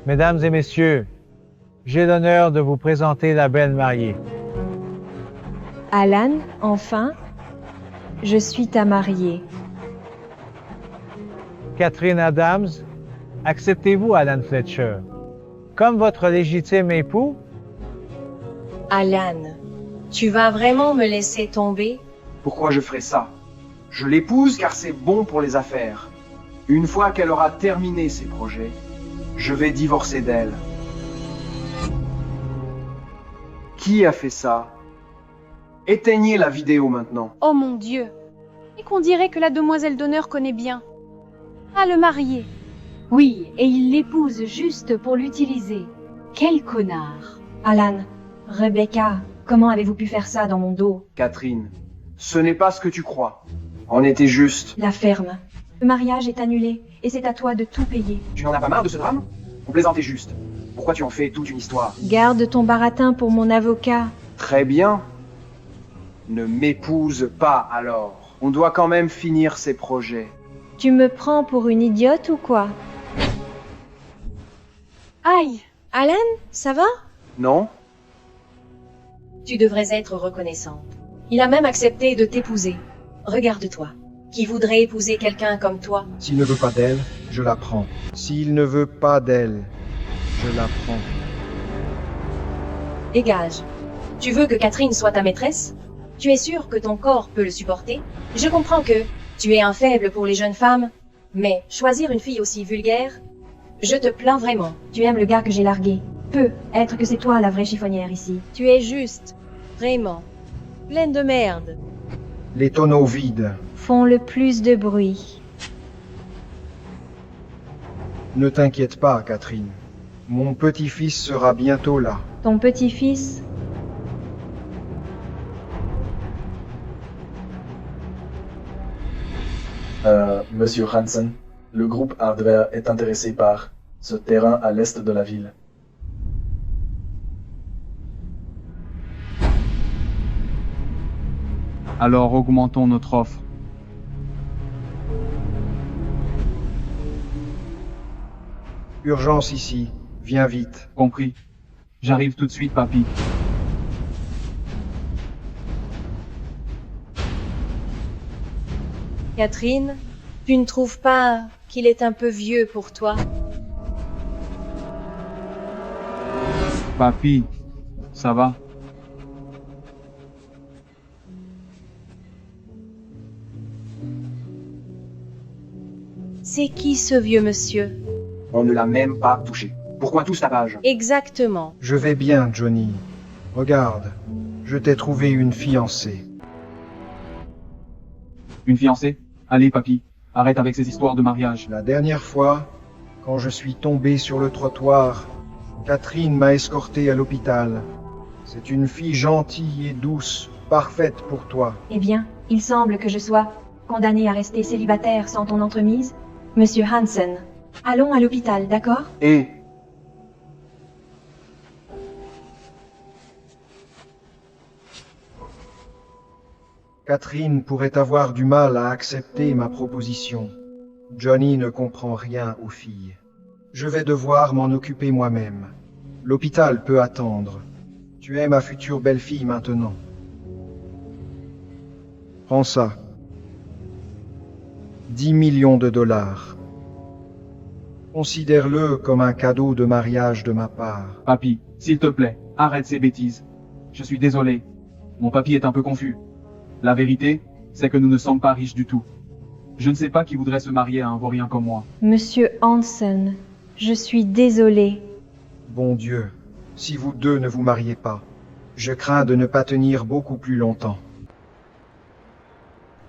Mesdames et messieurs, j'ai l'honneur de vous présenter la belle mariée. Alan, enfin, je suis ta mariée. Catherine Adams, acceptez-vous Alan Fletcher comme votre légitime époux? Alan, tu vas vraiment me laisser tomber? Pourquoi je ferais ça? Je l'épouse car c'est bon pour les affaires. Une fois qu'elle aura terminé ses projets, je vais divorcer d'elle. Qui a fait ça? Éteignez la vidéo maintenant. Oh mon Dieu! Et qu'on dirait que la demoiselle d'honneur connaît bien. À le marier. Oui, et il l'épouse juste pour l'utiliser. Quel connard! Alan, Rebecca, comment avez-vous pu faire ça dans mon dos? Catherine, ce n'est pas ce que tu crois. On était juste. La ferme. Le mariage est annulé, et c'est à toi de tout payer. Tu n'en as pas marre de ce drame? On plaisantait juste. Pourquoi tu en fais toute une histoire? Garde ton baratin pour mon avocat. Très bien. Ne m'épouse pas alors. On doit quand même finir ses projets. Tu me prends pour une idiote ou quoi? Aïe! Alan, ça va? Non? Tu devrais être reconnaissante. Il a même accepté de t'épouser. Regarde-toi. Qui voudrait épouser quelqu'un comme toi? S'il ne veut pas d'elle, je la prends. S'il ne veut pas d'elle, je la prends. Dégage. Tu veux que Catherine soit ta maîtresse? Tu es sûr que ton corps peut le supporter? Je comprends que tu es un faible pour les jeunes femmes, mais choisir une fille aussi vulgaire? Je te plains vraiment. Tu aimes le gars que j'ai largué. Peut être que c'est toi la vraie chiffonnière ici. Tu es juste. Vraiment. Pleine de merde. Les tonneaux vides. Font le plus de bruit. Ne t'inquiète pas, Catherine. Mon petit-fils sera bientôt là. Ton petit-fils? Monsieur Hansen, le groupe Hardware est intéressé par ce terrain à l'est de la ville. Alors augmentons notre offre. Urgence ici. Viens vite. Compris. J'arrive tout de suite, papy. Catherine, tu ne trouves pas qu'il est un peu vieux pour toi? Papy, ça va? C'est qui ce vieux monsieur? On ne l'a même pas touché. Pourquoi tout ce tapage? Exactement. Je vais bien, Johnny. Regarde, je t'ai trouvé une fiancée. Une fiancée? Allez, papy, arrête avec ces histoires de mariage. La dernière fois, quand je suis tombé sur le trottoir, Catherine m'a escorté à l'hôpital. C'est une fille gentille et douce, parfaite pour toi. Eh bien, il semble que je sois condamné à rester célibataire sans ton entremise. Monsieur Hansen, allons à l'hôpital, d'accord? Et Catherine pourrait avoir du mal à accepter ma proposition. Johnny ne comprend rien aux filles. Je vais devoir m'en occuper moi-même. L'hôpital peut attendre. Tu es ma future belle-fille maintenant. Prends ça. 10 millions de dollars. Considère-le comme un cadeau de mariage de ma part. Papy, s'il te plaît, arrête ces bêtises. Je suis désolé. Mon papy est un peu confus. La vérité, c'est que nous ne sommes pas riches du tout. Je ne sais pas qui voudrait se marier à un vaurien comme moi. Monsieur Hansen, je suis désolée. Bon Dieu, si vous deux ne vous mariez pas, je crains de ne pas tenir beaucoup plus longtemps.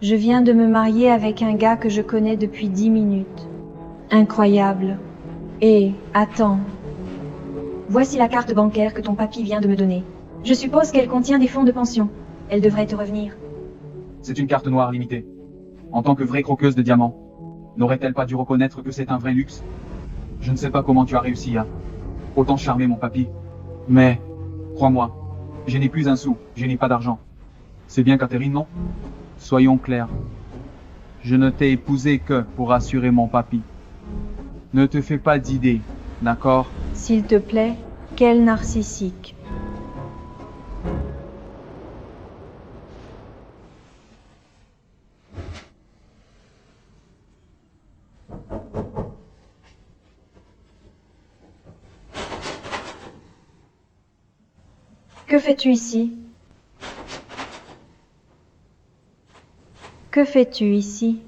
Je viens de me marier avec un gars que je connais depuis 10 minutes. Incroyable. Et, attends. Voici la carte bancaire que ton papy vient de me donner. Je suppose qu'elle contient des fonds de pension. Elle devrait te revenir. C'est une carte noire limitée. En tant que vraie croqueuse de diamants, n'aurait-elle pas dû reconnaître que c'est un vrai luxe? Je ne sais pas comment tu as réussi à autant charmer mon papy. Mais, crois-moi, je n'ai plus un sou, je n'ai pas d'argent. C'est bien Catherine, non? Soyons clairs. Je ne t'ai épousé que pour assurer mon papy. Ne te fais pas d'idées, d'accord? S'il te plaît, quel narcissique. Que fais-tu ici? Que fais-tu ici?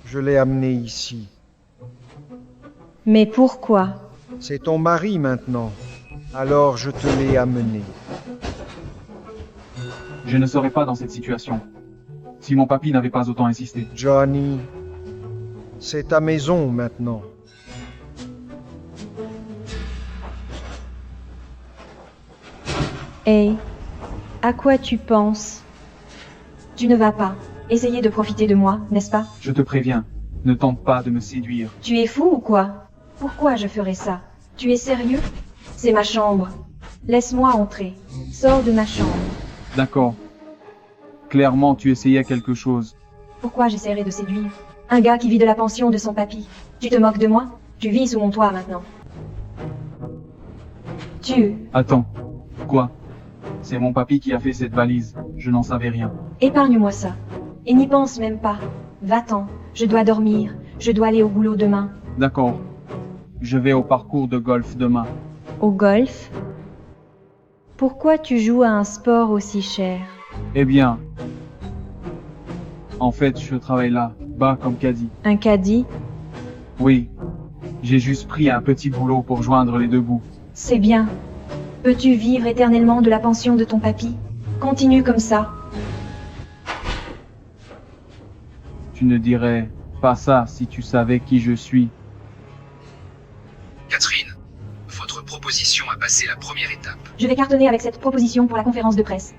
Je l'ai amené ici. Mais pourquoi? C'est ton mari maintenant. Alors je te l'ai amené. Je ne serais pas dans cette situation si mon papy n'avait pas autant insisté. Johnny, c'est ta maison maintenant. Hey, à quoi tu penses? Tu ne vas pas essayer de profiter de moi, n'est-ce pas? Je te préviens, ne tente pas de me séduire. Tu es fou ou quoi? Pourquoi je ferais ça? Tu es sérieux? C'est ma chambre. Laisse-moi entrer. Sors de ma chambre. D'accord. Clairement, tu essayais quelque chose. Pourquoi j'essaierais de séduire un gars qui vit de la pension de son papy? Tu te moques de moi? Tu vis sous mon toit maintenant. Attends. Quoi? C'est mon papy qui a fait cette valise. Je n'en savais rien. Épargne-moi ça. Et n'y pense même pas. Va-t'en. Je dois dormir. Je dois aller au boulot demain. D'accord. Je vais au parcours de golf demain. Au golf? Pourquoi tu joues à un sport aussi cher? Eh bien, en fait, je travaille là, bas comme caddie. Un caddie? Oui, j'ai juste pris un petit boulot pour joindre les deux bouts. C'est bien. Peux-tu vivre éternellement de la pension de ton papy? Continue comme ça. Tu ne dirais pas ça si tu savais qui je suis. Catherine, votre proposition a passé la première étape. Je vais cartonner avec cette proposition pour la conférence de presse.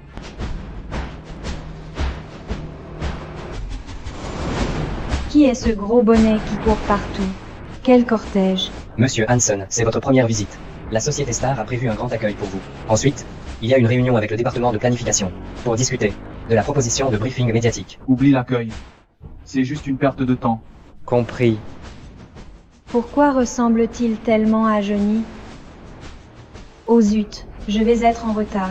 Qui est ce gros bonnet qui court partout? Quel cortège? Monsieur Hansen, c'est votre première visite. La société Star a prévu un grand accueil pour vous. Ensuite, il y a une réunion avec le département de planification pour discuter de la proposition de briefing médiatique. Oublie l'accueil. C'est juste une perte de temps. Compris. Pourquoi ressemble-t-il tellement à Johnny? Oh zut, je vais être en retard.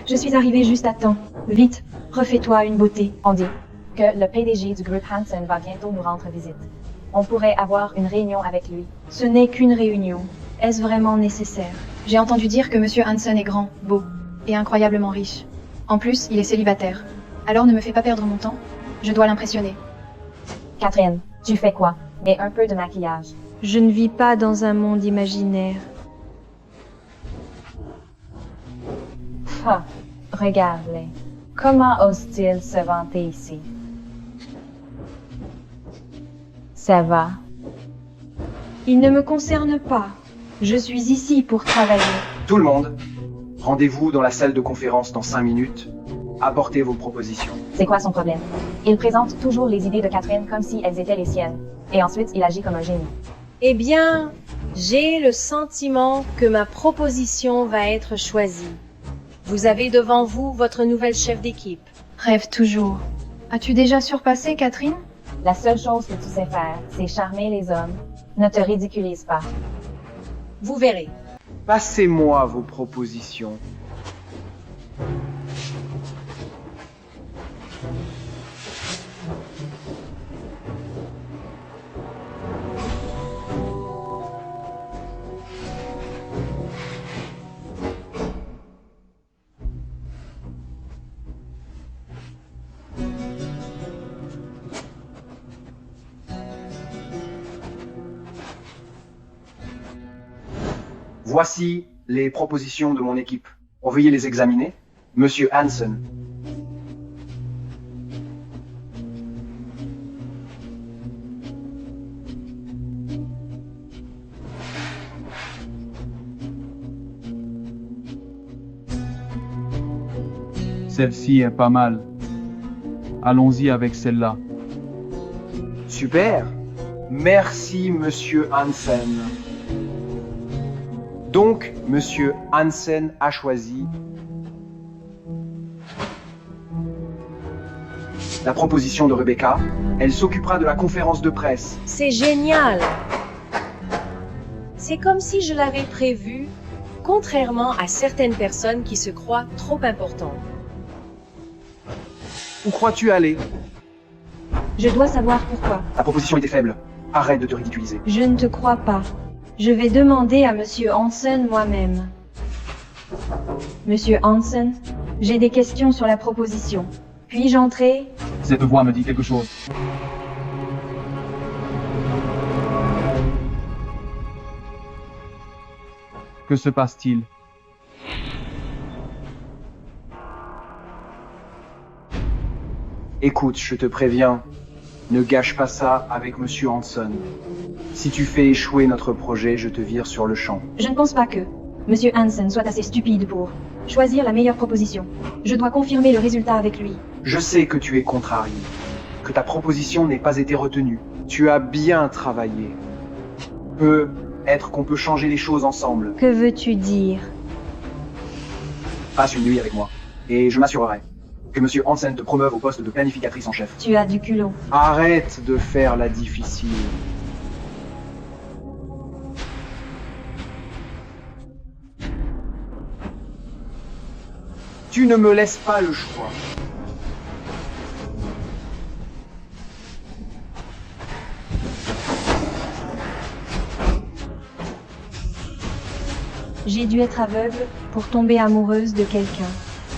Je suis arrivée juste à temps. Vite, refais-toi une beauté. On dit que le PDG du groupe Hansen va bientôt nous rendre visite. On pourrait avoir une réunion avec lui. Ce n'est qu'une réunion. Est-ce vraiment nécessaire? J'ai entendu dire que Monsieur Hansen est grand, beau et incroyablement riche. En plus, il est célibataire. Alors ne me fais pas perdre mon temps. Je dois l'impressionner. Catherine, tu fais quoi? Et un peu de maquillage. Je ne vis pas dans un monde imaginaire. Ah, regarde-les. Comment ose-t-il se vanter ici? Ça va? Il ne me concerne pas. Je suis ici pour travailler. Tout le monde, rendez-vous dans la salle de conférence dans 5 minutes. Apportez vos propositions. C'est quoi son problème? Il présente toujours les idées de Catherine comme si elles étaient les siennes. Et ensuite, il agit comme un génie. Eh bien, j'ai le sentiment que ma proposition va être choisie. Vous avez devant vous votre nouvelle chef d'équipe. Rêve toujours. As-tu déjà surpassé, Catherine? La seule chose que tu sais faire, c'est charmer les hommes. Ne te ridiculise pas. Vous verrez. Passez-moi vos propositions. Voici les propositions de mon équipe. Veuillez les examiner. Monsieur Hansen. Celle-ci est pas mal. Allons-y avec celle-là. Super. Merci, Monsieur Hansen. Donc, Monsieur Hansen a choisi La proposition de Rebecca, elle s'occupera de la conférence de presse. C'est génial. C'est comme si je l'avais prévu, contrairement à certaines personnes qui se croient trop importantes. Où crois-tu aller? Je dois savoir pourquoi. Ta proposition était faible. Arrête de te ridiculiser. Je ne te crois pas. Je vais demander à Monsieur Hansen moi-même. Monsieur Hansen, j'ai des questions sur la proposition. Puis-je entrer? Cette voix me dit quelque chose. Que se passe-t-il? Écoute, je te préviens, ne gâche pas ça avec Monsieur Hansen. Si tu fais échouer notre projet, je te vire sur le champ. Je ne pense pas que Monsieur Hansen soit assez stupide pour choisir la meilleure proposition. Je dois confirmer le résultat avec lui. Je sais que tu es contrarié, que ta proposition n'ait pas été retenue. Tu as bien travaillé. Peut-être qu'on peut changer les choses ensemble. Que veux-tu dire? Passe une nuit avec moi, et je m'assurerai que Monsieur Hansen te promeuve au poste de planificatrice en chef. Tu as du culot. Arrête de faire la difficile. Tu ne me laisses pas le choix. J'ai dû être aveugle pour tomber amoureuse de quelqu'un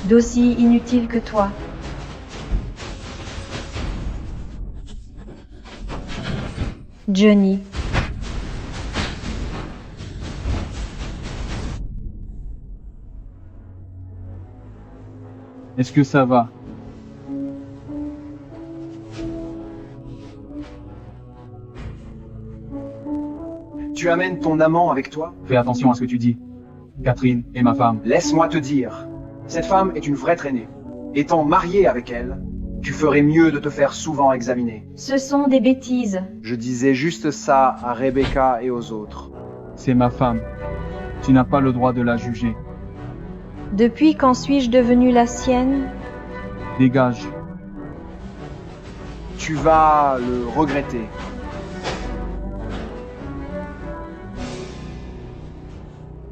d'aussi inutile que toi. Johnny. Est-ce que ça va? Tu amènes ton amant avec toi? Fais attention à ce que tu dis. Catherine est ma femme. Laisse-moi te dire, cette femme est une vraie traînée. Étant marié avec elle, tu ferais mieux de te faire souvent examiner. Ce sont des bêtises. Je disais juste ça à Rebecca et aux autres. C'est ma femme. Tu n'as pas le droit de la juger. Depuis quand suis-je devenue la sienne? Dégage. Tu vas le regretter.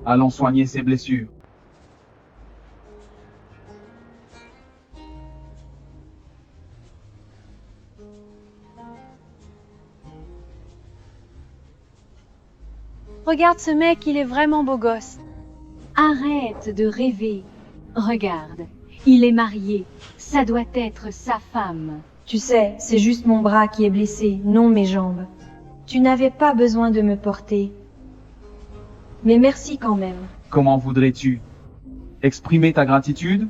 Allons soigner ses blessures. Regarde ce mec, il est vraiment beau gosse. Arrête de rêver. Regarde, il est marié. Ça doit être sa femme. Tu sais, c'est juste mon bras qui est blessé, non mes jambes. Tu n'avais pas besoin de me porter. Mais merci quand même. Comment voudrais-tu exprimer ta gratitude?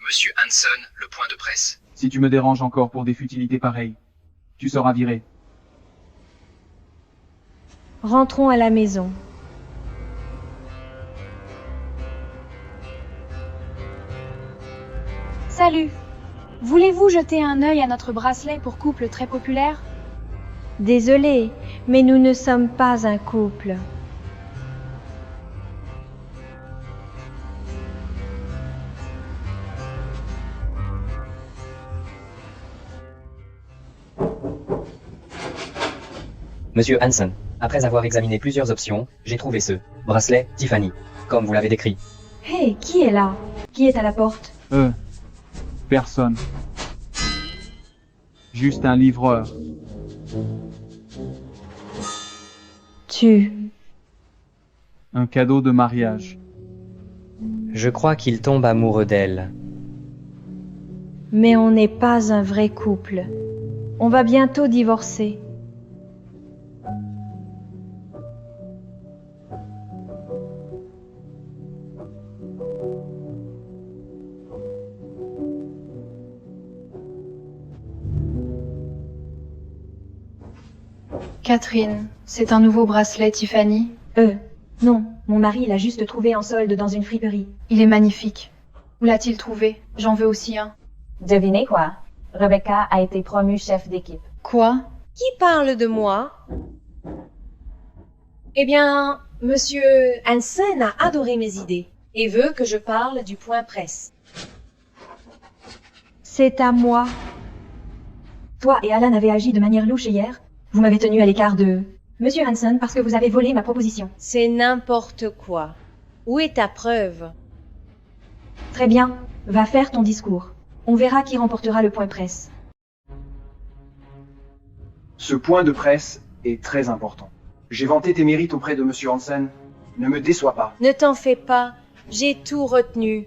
Monsieur Hansen, le point de presse. Si tu me déranges encore pour des futilités pareilles, tu seras viré. Rentrons à la maison. Salut! Voulez-vous jeter un œil à notre bracelet pour couple très populaire? Désolée, mais nous ne sommes pas un couple. Monsieur Hansen, après avoir examiné plusieurs options, j'ai trouvé ce bracelet Tiffany, comme vous l'avez décrit. Hé, qui est là? Qui est à la porte? Personne. Juste un livreur. Un cadeau de mariage. Je crois qu'il tombe amoureux d'elle. Mais on n'est pas un vrai couple. On va bientôt divorcer. Catherine, c'est un nouveau bracelet Tiffany? Non, mon mari l'a juste trouvé en solde dans une friperie. Il est magnifique. Où l'a-t-il trouvé? J'en veux aussi un. Devinez quoi? Rebecca a été promue chef d'équipe. Quoi? Qui parle de moi? Eh bien, Monsieur Hansen a adoré mes idées et veut que je parle du point presse. C'est à moi. Toi et Alan avez agi de manière louche hier. Vous m'avez tenu à l'écart de Monsieur Hansen parce que vous avez volé ma proposition. C'est n'importe quoi. Où est ta preuve? Très bien. Va faire ton discours. On verra qui remportera le point presse. Ce point de presse est très important. J'ai vanté tes mérites auprès de Monsieur Hansen. Ne me déçois pas. Ne t'en fais pas, j'ai tout retenu.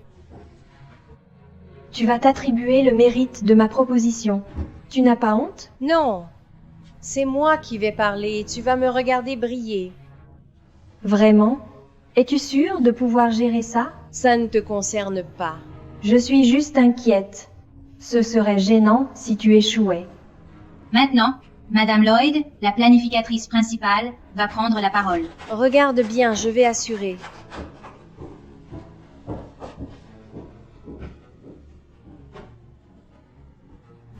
Tu vas t'attribuer le mérite de ma proposition. Tu n'as pas honte? Non, c'est moi qui vais parler, tu vas me regarder briller. Vraiment? Es-tu sûr de pouvoir gérer ça? Ça ne te concerne pas. Je suis juste inquiète. Ce serait gênant si tu échouais. Maintenant, Madame Lloyd, la planificatrice principale, va prendre la parole. Regarde bien, je vais assurer.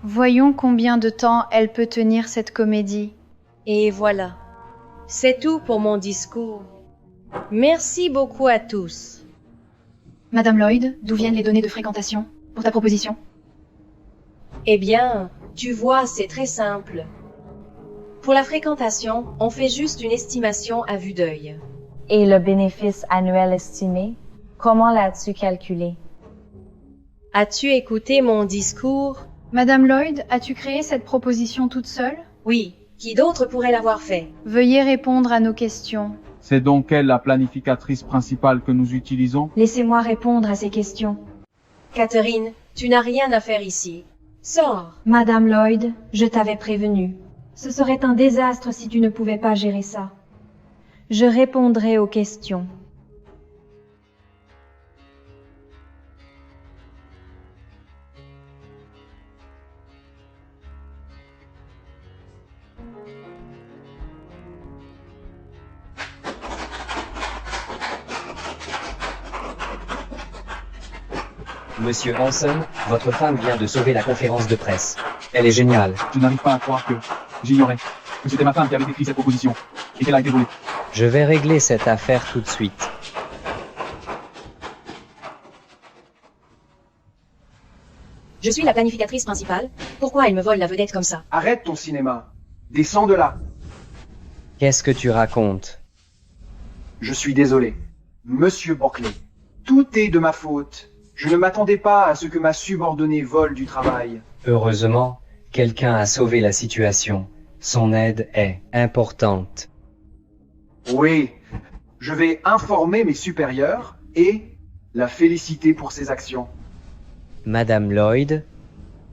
Voyons combien de temps elle peut tenir cette comédie. Et voilà. C'est tout pour mon discours. Merci beaucoup à tous. Madame Lloyd, d'où viennent les données de fréquentation pour ta proposition? Eh bien, tu vois, c'est très simple. Pour la fréquentation, on fait juste une estimation à vue d'œil. Et le bénéfice annuel estimé, comment l'as-tu calculé? As-tu écouté mon discours? Madame Lloyd, as-tu créé cette proposition toute seule? Oui, qui d'autre pourrait l'avoir fait? Veuillez répondre à nos questions. C'est donc elle la planificatrice principale que nous utilisons? Laissez-moi répondre à ces questions. Catherine, tu n'as rien à faire ici. Sors. Madame Lloyd, je t'avais prévenue. Ce serait un désastre si tu ne pouvais pas gérer ça. Je répondrai aux questions. Monsieur Hansen, votre femme vient de sauver la conférence de presse. Elle est géniale. Je n'arrive pas à croire que j'ignorais que c'était ma femme qui avait écrit cette proposition et qu'elle a été volée. Je vais régler cette affaire tout de suite. Je suis la planificatrice principale. Pourquoi elle me vole la vedette comme ça? Arrête ton cinéma. Descends de là. Qu'est-ce que tu racontes? Je suis désolé. Monsieur Brockley, tout est de ma faute. Je ne m'attendais pas à ce que ma subordonnée vole du travail. Heureusement, quelqu'un a sauvé la situation. Son aide est importante. Oui, je vais informer mes supérieurs et la féliciter pour ses actions. Madame Lloyd,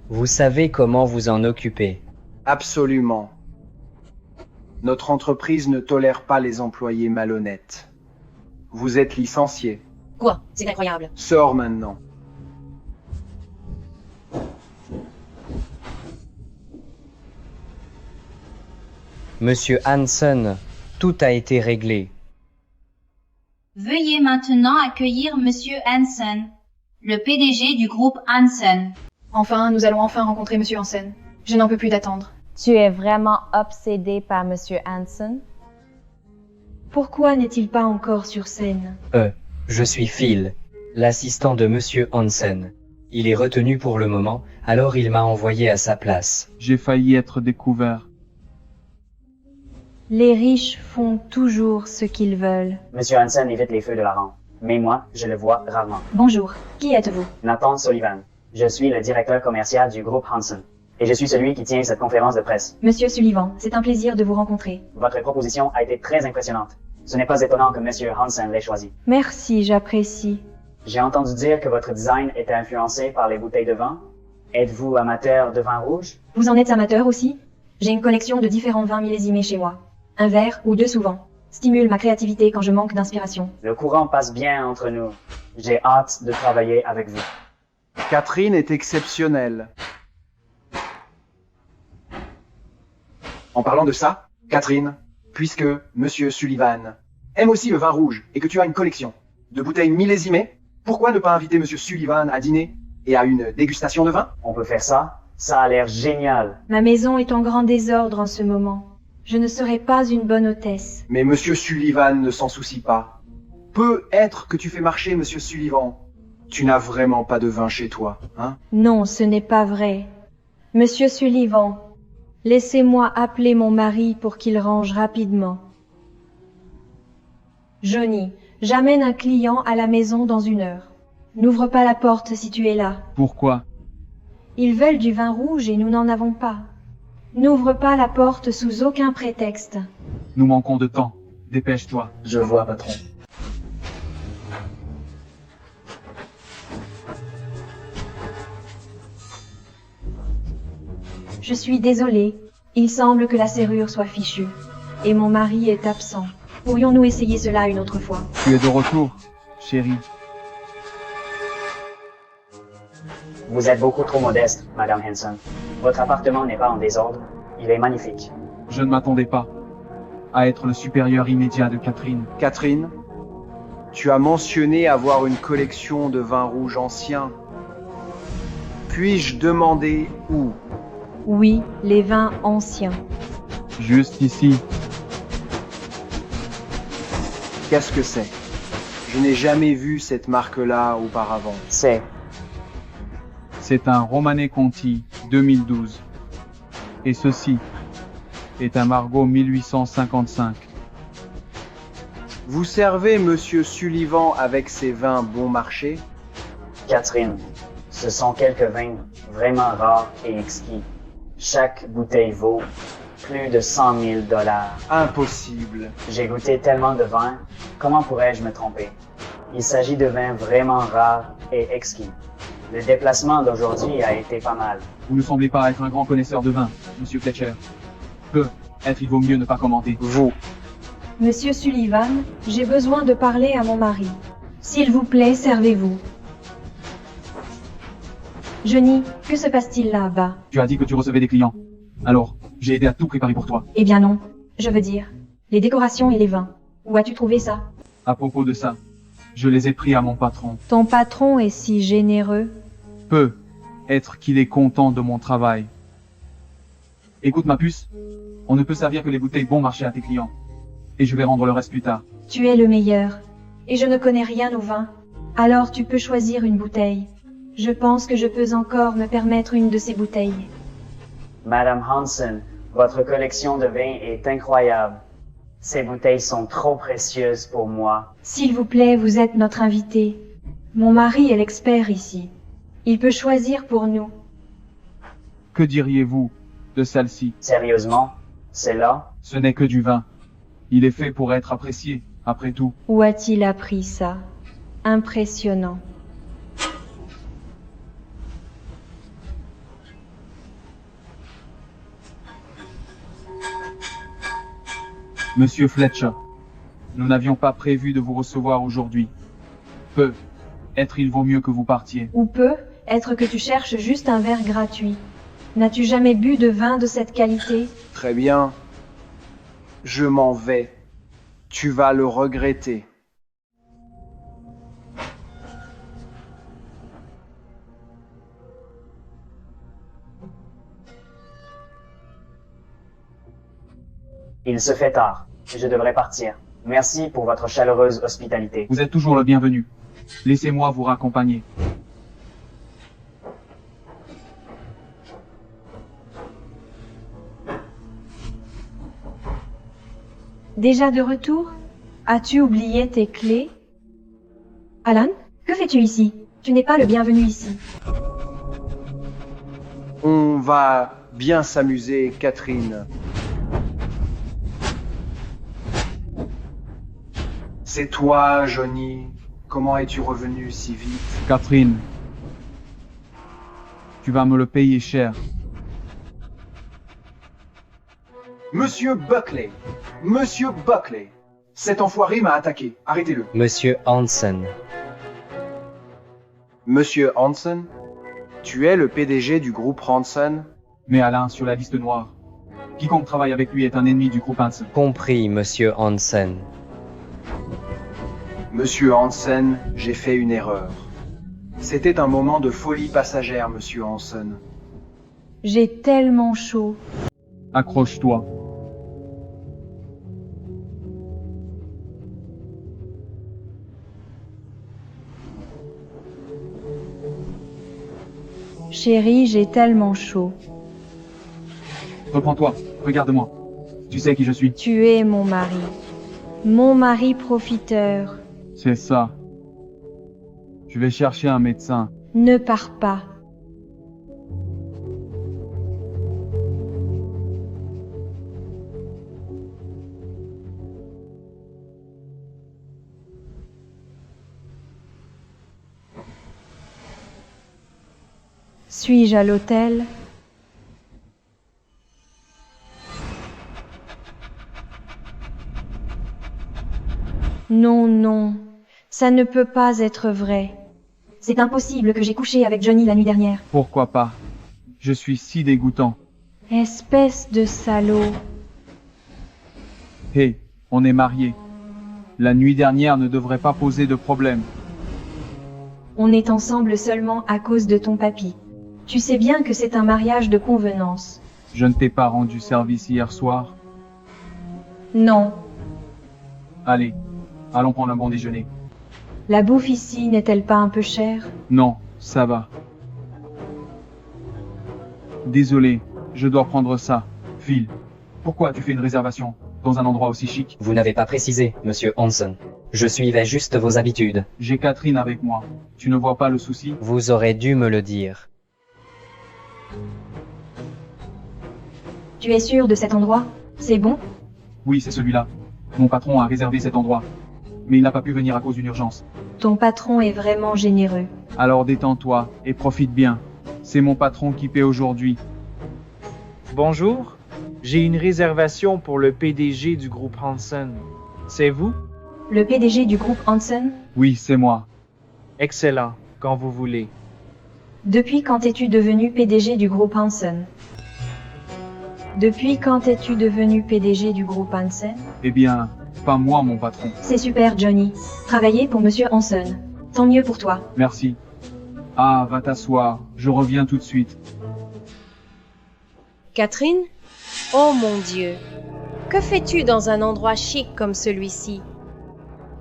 vous savez comment vous en occuper. Absolument. Notre entreprise ne tolère pas les employés malhonnêtes. Vous êtes licencié. Quoi? C'est incroyable. Sors maintenant. Monsieur Hansen, tout a été réglé. Veuillez maintenant accueillir Monsieur Hansen, le PDG du groupe Hansen. Enfin, nous allons enfin rencontrer Monsieur Hansen. Je n'en peux plus d'attendre. Tu es vraiment obsédé par Monsieur Hansen? Pourquoi n'est-il pas encore sur scène? Je suis Phil, l'assistant de Monsieur Hansen. Il est retenu pour le moment, alors il m'a envoyé à sa place. J'ai failli être découvert. Les riches font toujours ce qu'ils veulent. Monsieur Hansen évite les feux de la rampe, mais moi, je le vois rarement. Bonjour, qui êtes-vous? Nathan Sullivan. Je suis le directeur commercial du groupe Hansen. Et je suis celui qui tient cette conférence de presse. Monsieur Sullivan, c'est un plaisir de vous rencontrer. Votre proposition a été très impressionnante. Ce n'est pas étonnant que Monsieur Hansen l'ait choisi. Merci, j'apprécie. J'ai entendu dire que votre design était influencé par les bouteilles de vin. Êtes-vous amateur de vin rouge? Vous en êtes amateur aussi? J'ai une collection de différents vins millésimés chez moi. Un verre ou deux souvent. Stimule ma créativité quand je manque d'inspiration. Le courant passe bien entre nous. J'ai hâte de travailler avec vous. Catherine est exceptionnelle. En parlant de ça, Catherine, puisque Monsieur Sullivan aime aussi le vin rouge et que tu as une collection de bouteilles millésimées, pourquoi ne pas inviter Monsieur Sullivan à dîner et à une dégustation de vin? On peut faire ça. Ça a l'air génial. Ma maison est en grand désordre en ce moment. Je ne serai pas une bonne hôtesse. Mais Monsieur Sullivan ne s'en soucie pas. Peut être que tu fais marcher Monsieur Sullivan. Tu n'as vraiment pas de vin chez toi, hein? Non, ce n'est pas vrai. Monsieur Sullivan, laissez-moi appeler mon mari pour qu'il range rapidement. Johnny, j'amène un client à la maison dans 1 heure. N'ouvre pas la porte si tu es là. Pourquoi? Ils veulent du vin rouge et nous n'en avons pas. N'ouvre pas la porte sous aucun prétexte. Nous manquons de temps. Dépêche-toi. Je vois, patron. Je suis désolée. Il semble que la serrure soit fichue. Et mon mari est absent. Pourrions-nous essayer cela une autre fois? Tu es de retour, chérie. Vous êtes beaucoup trop modeste, Madame Hanson. Votre appartement n'est pas en désordre. Il est magnifique. Je ne m'attendais pas à être le supérieur immédiat de Catherine. Catherine, tu as mentionné avoir une collection de vins rouges anciens. Puis-je demander où? Oui, les vins anciens. Juste ici. Qu'est-ce que c'est? Je n'ai jamais vu cette marque-là auparavant. C'est un Romanée Conti 2012. Et ceci est un Margaux 1855. Vous servez Monsieur Sullivan avec ces vins bon marché? Catherine, ce sont quelques vins vraiment rares et exquis. Chaque bouteille vaut plus de 100 000 $. Impossible. J'ai goûté tellement de vin, comment pourrais-je me tromper? Il s'agit de vins vraiment rares et exquis. Le déplacement d'aujourd'hui a été pas mal. Vous ne semblez pas être un grand connaisseur de vin, Monsieur Fletcher. Peut-être il vaut mieux ne pas commenter. Vous. Monsieur Sullivan, j'ai besoin de parler à mon mari. S'il vous plaît, servez-vous. Johnny, que se passe-t-il là-bas? Tu as dit que tu recevais des clients. Alors, j'ai aidé à tout préparer pour toi. Eh bien non. Je veux dire, les décorations et les vins. Où as-tu trouvé ça? À propos de ça, je les ai pris à mon patron. Ton patron est si généreux. Peut-être qu'il est content de mon travail. Écoute ma puce, on ne peut servir que les bouteilles bon marché à tes clients. Et je vais rendre le reste plus tard. Tu es le meilleur. Et je ne connais rien au vin. Alors tu peux choisir une bouteille. Je pense que je peux encore me permettre une de ces bouteilles. Madame Hanson, votre collection de vins est incroyable. Ces bouteilles sont trop précieuses pour moi. S'il vous plaît, vous êtes notre invité. Mon mari est l'expert ici. Il peut choisir pour nous. Que diriez-vous de celle-ci? Sérieusement, c'est là? Ce n'est que du vin. Il est fait pour être apprécié, après tout. Où a-t-il appris ça? Impressionnant. Monsieur Fletcher, nous n'avions pas prévu de vous recevoir aujourd'hui. Peut-être il vaut mieux que vous partiez. Ou peut-être que tu cherches juste un verre gratuit. N'as-tu jamais bu de vin de cette qualité? Très bien. Je m'en vais. Tu vas le regretter. Il se fait tard. Je devrais partir. Merci pour votre chaleureuse hospitalité. Vous êtes toujours le bienvenu. Laissez-moi vous raccompagner. Déjà de retour? As-tu oublié tes clés? Alan, que fais-tu ici? Tu n'es pas le bienvenu ici. On va bien s'amuser, Catherine. C'est toi, Johnny. Comment es-tu revenu si vite? Catherine, tu vas me le payer cher. Monsieur Buckley! Monsieur Buckley! Cet enfoiré m'a attaqué. Arrêtez-le. Monsieur Hanson. Monsieur Hanson? Tu es le PDG du groupe Hanson? Mais Alain sur la liste noire. Quiconque travaille avec lui est un ennemi du groupe Hanson. Compris, Monsieur Hanson. Monsieur Hanson, j'ai fait une erreur. C'était un moment de folie passagère, Monsieur Hanson. J'ai tellement chaud. Accroche-toi. Chérie, j'ai tellement chaud. Reprends-toi, regarde-moi. Tu sais qui je suis. Tu es mon mari. Mon mari profiteur. C'est ça. Je vais chercher un médecin. Ne pars pas. Suis-je à l'hôtel? Non, non, ça ne peut pas être vrai. C'est impossible que j'ai couché avec Johnny la nuit dernière. Pourquoi pas? Je suis si dégoûtant. Espèce de salaud. Hé, on est mariés. La nuit dernière ne devrait pas poser de problème. On est ensemble seulement à cause de ton papy. Tu sais bien que c'est un mariage de convenance. Je ne t'ai pas rendu service hier soir. Non, Allez, allons prendre un bon déjeuner. la bouffe ici n'est-elle pas un peu chère? Non, ça va. Désolé, je dois prendre ça. Phil, pourquoi tu fais une réservation dans un endroit aussi chic? Vous n'avez pas précisé, monsieur Hanson. Je suivais juste vos habitudes. J'ai Catherine avec moi. Tu ne vois pas le souci? Vous aurez dû me le dire. Tu es sûr de cet endroit? C'est bon? Oui, c'est celui-là. Mon patron a réservé cet endroit. Mais il n'a pas pu venir à cause d'une urgence. Ton patron est vraiment généreux. Alors détends-toi et profite bien. C'est mon patron qui paie aujourd'hui. Bonjour, j'ai une réservation pour le PDG du groupe Hanson. C'est vous? Le PDG du groupe Hanson? Oui, c'est moi. Excellent, quand vous voulez. Depuis quand es-tu devenu PDG du groupe Hanson? Depuis quand es-tu devenu PDG du groupe Hanson? Eh bien, pas moi, mon patron. C'est super, Johnny. Travailler pour Monsieur Hanson. Tant mieux pour toi. Merci. Ah, va t'asseoir. Je reviens tout de suite. Catherine? Oh mon Dieu! Que fais-tu dans un endroit chic comme celui-ci?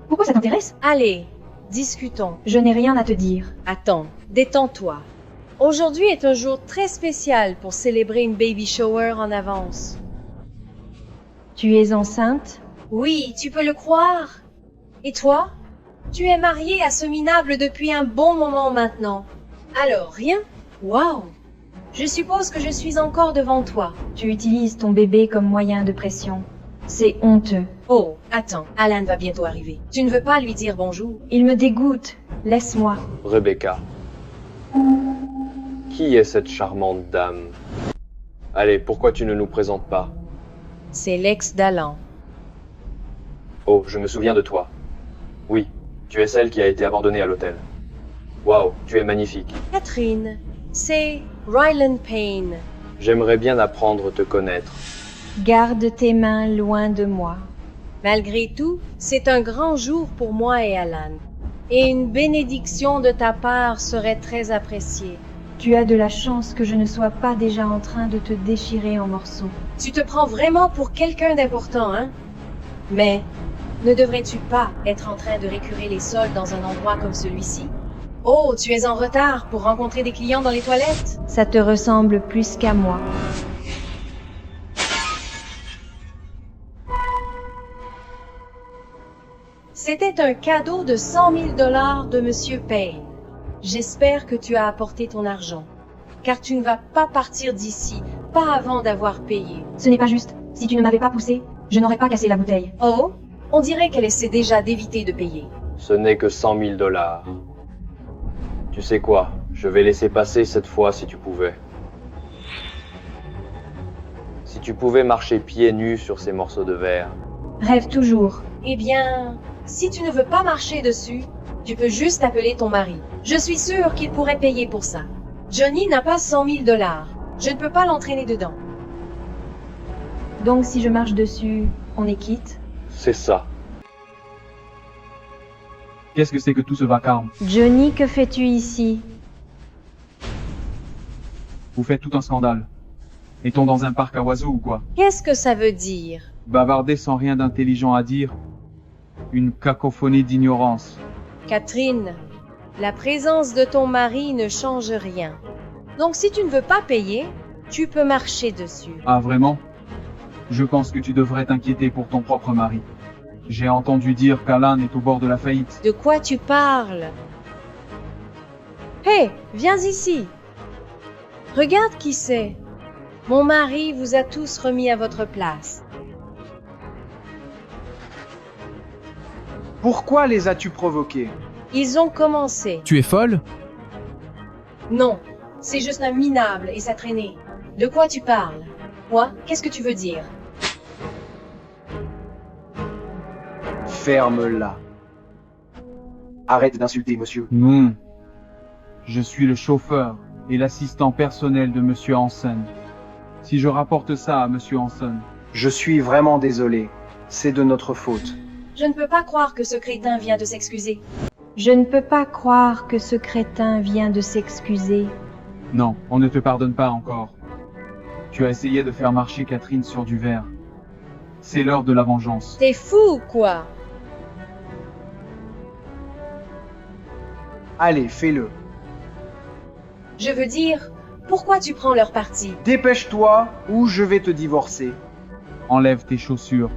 Pourquoi ça t'intéresse? Allez, discutons. Je n'ai rien à te dire. Attends, détends-toi. Aujourd'hui est un jour très spécial pour célébrer une baby shower en avance. Tu es enceinte? Oui, tu peux le croire. Et toi? Tu es mariée à ce minable depuis un bon moment maintenant. Alors, rien? Waouh! Je suppose que je suis encore devant toi. Tu utilises ton bébé comme moyen de pression. C'est honteux. Oh, attends, Alan va bientôt arriver. Tu ne veux pas lui dire bonjour? Il me dégoûte. Laisse-moi. Rebecca. Qui est cette charmante dame? Allez, pourquoi tu ne nous présentes pas? C'est l'ex d'Alan. Oh, je me souviens de toi. Oui, tu es celle qui a été abandonnée à l'hôtel. Waouh, tu es magnifique. Catherine, c'est Ryland Payne. J'aimerais bien apprendre à te connaître. Garde tes mains loin de moi. Malgré tout, c'est un grand jour pour moi et Alan. Et une bénédiction de ta part serait très appréciée. Tu as de la chance que je ne sois pas déjà en train de te déchirer en morceaux. Tu te prends vraiment pour quelqu'un d'important, hein? Mais ne devrais-tu pas être en train de récurer les sols dans un endroit comme celui-ci? Oh, tu es en retard pour rencontrer des clients dans les toilettes? Ça te ressemble plus qu'à moi. C'était un cadeau de 100 000 $ de Monsieur Payne. J'espère que tu as apporté ton argent, car tu ne vas pas partir d'ici, pas avant d'avoir payé. Ce n'est pas juste. Si tu ne m'avais pas poussé, je n'aurais pas cassé la bouteille. Oh, on dirait qu'elle essaie déjà d'éviter de payer. Ce n'est que 100 000 $. Tu sais quoi? Je vais laisser passer cette fois si tu pouvais. Si tu pouvais marcher pieds nus sur ces morceaux de verre. Rêve toujours. Eh bien, si tu ne veux pas marcher dessus, tu peux juste appeler ton mari. Je suis sûre qu'il pourrait payer pour ça. Johnny n'a pas 100 000 $. Je ne peux pas l'entraîner dedans. Donc si je marche dessus, on est quitte? C'est ça. Qu'est-ce que c'est que tout ce vacarme? Johnny, que fais-tu ici? Vous faites tout un scandale. Est-on dans un parc à oiseaux ou quoi? Qu'est-ce que ça veut dire? Bavarder sans rien d'intelligent à dire. Une cacophonie d'ignorance. Catherine, la présence de ton mari ne change rien. Donc si tu ne veux pas payer, tu peux marcher dessus. Ah vraiment? Je pense que tu devrais t'inquiéter pour ton propre mari. J'ai entendu dire qu'Alan est au bord de la faillite. De quoi tu parles? Hé, viens ici. Regarde qui c'est. Mon mari vous a tous remis à votre place. Pourquoi les as-tu provoqués? Ils ont commencé. Tu es folle? Non, c'est juste un minable et sa traînée. De quoi tu parles? Quoi? Qu'est-ce que tu veux dire? Ferme-la. Arrête d'insulter, monsieur. Non. Je suis le chauffeur et l'assistant personnel de Monsieur Hansen. Si je rapporte ça à Monsieur Hansen... Je suis vraiment désolé. C'est de notre faute. Je ne peux pas croire que ce crétin vient de s'excuser. Je ne peux pas croire que ce crétin vient de s'excuser. Non, on ne te pardonne pas encore. Tu as essayé de faire marcher Catherine sur du verre. C'est l'heure de la vengeance. T'es fou, quoi? Allez, fais-le. Je veux dire, pourquoi tu prends leur parti? Dépêche-toi ou je vais te divorcer. Enlève tes chaussures.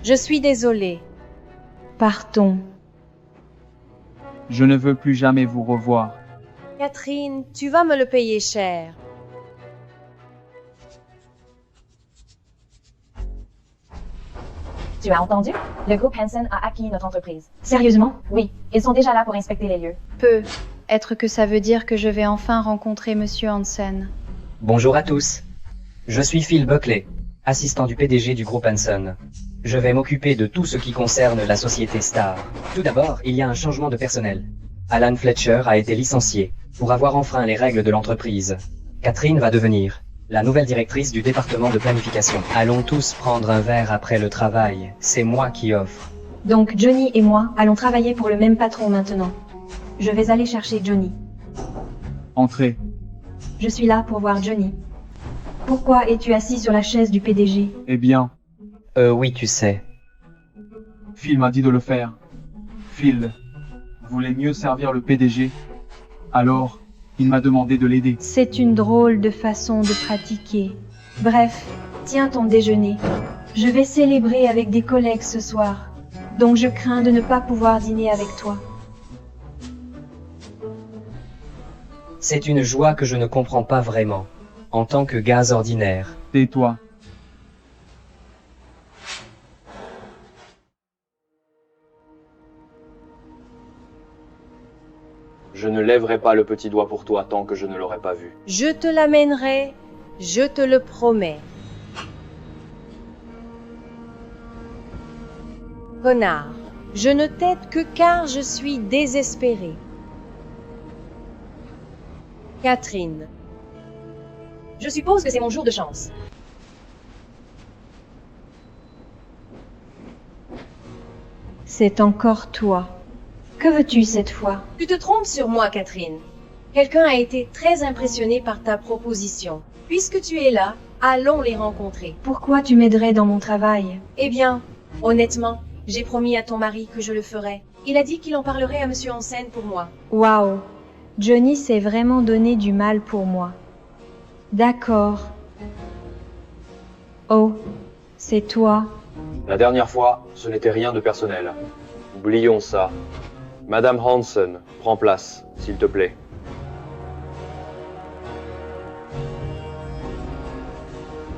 Je suis désolée. Partons. Je ne veux plus jamais vous revoir. Catherine, tu vas me le payer cher. Tu as entendu? Le groupe Hansen a acquis notre entreprise. Sérieusement? Oui, ils sont déjà là pour inspecter les lieux. Peut-être que ça veut dire que je vais enfin rencontrer Monsieur Hansen. Bonjour à tous. Je suis Phil Buckley, assistant du PDG du groupe Hansen. Je vais m'occuper de tout ce qui concerne la société Star. Tout d'abord, il y a un changement de personnel. Alan Fletcher a été licencié pour avoir enfreint les règles de l'entreprise. Catherine va devenir la nouvelle directrice du département de planification. Allons tous prendre un verre après le travail. C'est moi qui offre. Donc Johnny et moi allons travailler pour le même patron maintenant. Je vais aller chercher Johnny. Entrez. Je suis là pour voir Johnny. Pourquoi es-tu assis sur la chaise du PDG? Eh bien... oui, tu sais. Phil m'a dit de le faire. Phil voulait mieux servir le PDG. Alors, il m'a demandé de l'aider. C'est une drôle de façon de pratiquer. Bref, tiens ton déjeuner. Je vais célébrer avec des collègues ce soir. Donc je crains de ne pas pouvoir dîner avec toi. C'est une joie que je ne comprends pas vraiment. En tant que gaz ordinaire. Tais-toi. Je ne lèverai pas le petit doigt pour toi tant que je ne l'aurai pas vu. Je te l'amènerai, je te le promets. Connard, je ne t'aide que car je suis désespéré. Catherine. Je suppose que c'est mon jour de chance. C'est encore toi. Que veux-tu cette fois? Tu te trompes sur moi, Catherine. Quelqu'un a été très impressionné par ta proposition. Puisque tu es là, allons les rencontrer. Pourquoi tu m'aiderais dans mon travail? Eh bien, honnêtement, j'ai promis à ton mari que je le ferais. Il a dit qu'il en parlerait à Monsieur Hansen pour moi. Waouh! Johnny s'est vraiment donné du mal pour moi. D'accord. Oh, c'est toi. La dernière fois, ce n'était rien de personnel. Oublions ça. Madame Hansen, prends place, s'il te plaît.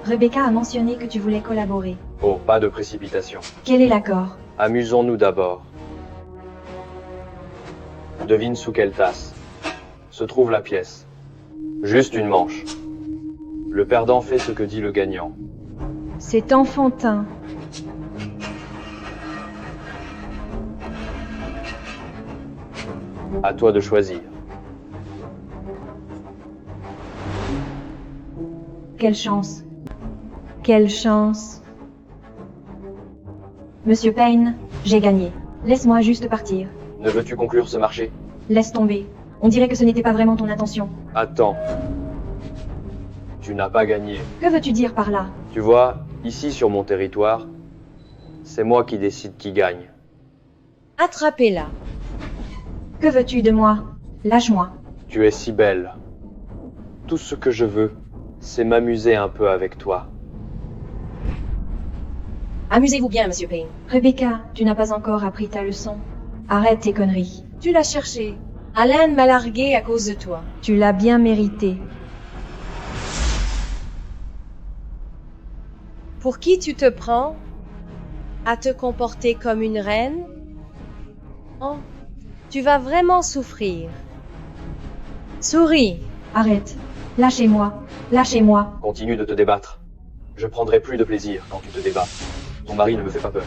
Rebecca a mentionné que tu voulais collaborer. Oh, pas de précipitation. Quel est l'accord? Amusons-nous d'abord. Devine sous quelle tasse se trouve la pièce. Juste une manche. Le perdant fait ce que dit le gagnant. C'est enfantin. À toi de choisir. Quelle chance. Quelle chance. Monsieur Payne, j'ai gagné. Laisse-moi juste partir. Ne veux-tu conclure ce marché? Laisse tomber. On dirait que ce n'était pas vraiment ton intention. Attends. Tu n'as pas gagné. Que veux-tu dire par là? Tu vois, ici sur mon territoire, c'est moi qui décide qui gagne. Attrapez-la. Que veux-tu de moi? Lâche-moi. Tu es si belle. Tout ce que je veux, c'est m'amuser un peu avec toi. Amusez-vous bien, Monsieur Payne. Rebecca, tu n'as pas encore appris ta leçon. Arrête tes conneries. Tu l'as cherché. Alan m'a largué à cause de toi. Tu l'as bien mérité. Pour qui tu te prends? À te comporter comme une reine? Oh, tu vas vraiment souffrir. Souris. Arrête. Lâchez-moi. Lâchez-moi. Continue de te débattre. Je prendrai plus de plaisir quand tu te débats. Ton mari ne me fait pas peur.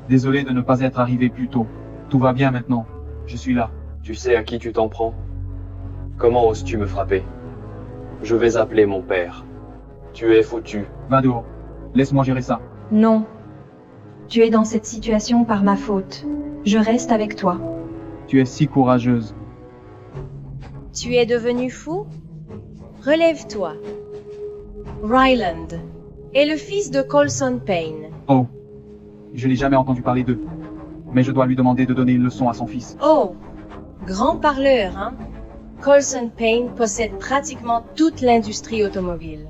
Désolé de ne pas être arrivé plus tôt. Tout va bien maintenant. Je suis là. Tu sais à qui tu t'en prends? Comment oses-tu me frapper? Je vais appeler mon père. Tu es foutu. Va dehors. Laisse-moi gérer ça. Non. Tu es dans cette situation par ma faute. Je reste avec toi. Tu es si courageuse. Tu es devenu fou? Relève-toi. Ryland est le fils de Colson Payne. Oh. Je n'ai jamais entendu parler d'eux. Mais je dois lui demander de donner une leçon à son fils. Oh, grand parleur, hein? Colson Payne possède pratiquement toute l'industrie automobile.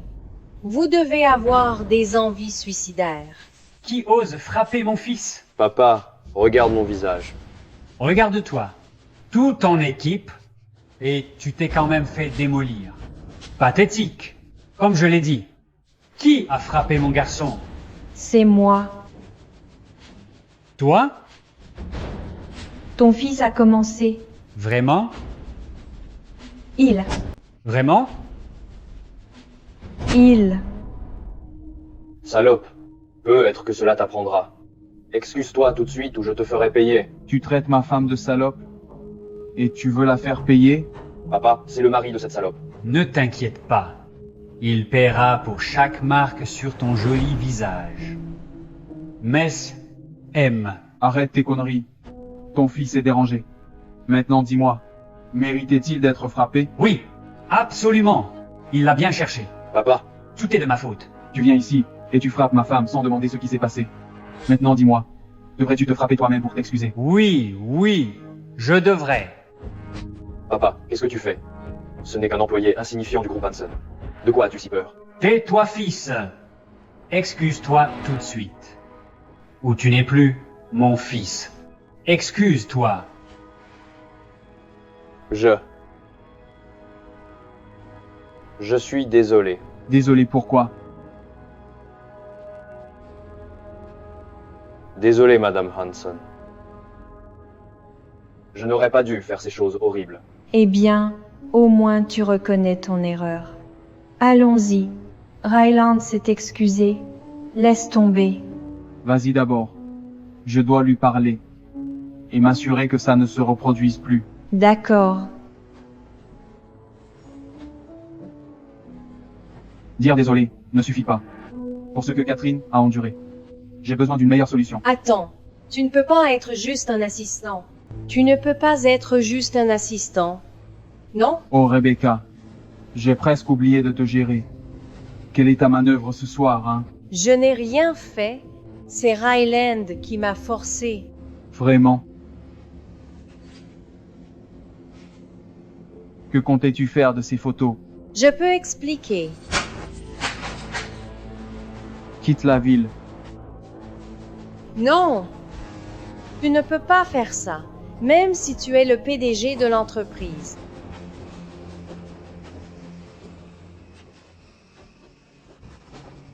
Vous devez avoir des envies suicidaires. Qui ose frapper mon fils? Papa, regarde mon visage. Regarde-toi. Tout en équipe, et tu t'es quand même fait démolir. Pathétique. Comme je l'ai dit. Qui a frappé mon garçon? C'est moi. Toi? Ton fils a commencé. Vraiment? Il. Vraiment? Il. Salope. Peut-être que cela t'apprendra. Excuse-toi tout de suite ou je te ferai payer. Tu traites ma femme de salope? Et tu veux la faire payer? Papa, c'est le mari de cette salope. Ne t'inquiète pas. Il paiera pour chaque marque sur ton joli visage. Mess M. Arrête tes conneries. Ton fils est dérangé. Maintenant dis-moi, méritait-il d'être frappé? Oui, absolument. Il l'a bien cherché. Papa. Tout est de ma faute. Tu viens ici, et tu frappes ma femme sans demander ce qui s'est passé. Maintenant dis-moi, devrais-tu te frapper toi-même pour t'excuser? Oui, je devrais. Papa, qu'est-ce que tu fais? Ce n'est qu'un employé insignifiant du groupe Hanson. De quoi as-tu si peur? Tais-toi, fils. Excuse-toi tout de suite. Ou tu n'es plus mon fils. Excuse-toi. Je suis désolé. Désolé pourquoi? Désolé, Madame Hanson. Je n'aurais pas dû faire ces choses horribles. Eh bien, au moins tu reconnais ton erreur. Allons-y. Ryland s'est excusé. Laisse tomber. Vas-y d'abord. Je dois lui parler. Et m'assurer que ça ne se reproduise plus. D'accord. Dire désolé ne suffit pas. Pour ce que Catherine a enduré. J'ai besoin d'une meilleure solution. Attends, tu ne peux pas être juste un assistant. Tu ne peux pas être juste un assistant. Non? Oh Rebecca, j'ai presque oublié de te gérer. Quelle est ta manœuvre ce soir, hein? Je n'ai rien fait. C'est Ryland qui m'a forcé. Vraiment? Que comptais-tu faire de ces photos? Je peux expliquer. Quitte la ville. Non! Tu ne peux pas faire ça, même si tu es le PDG de l'entreprise.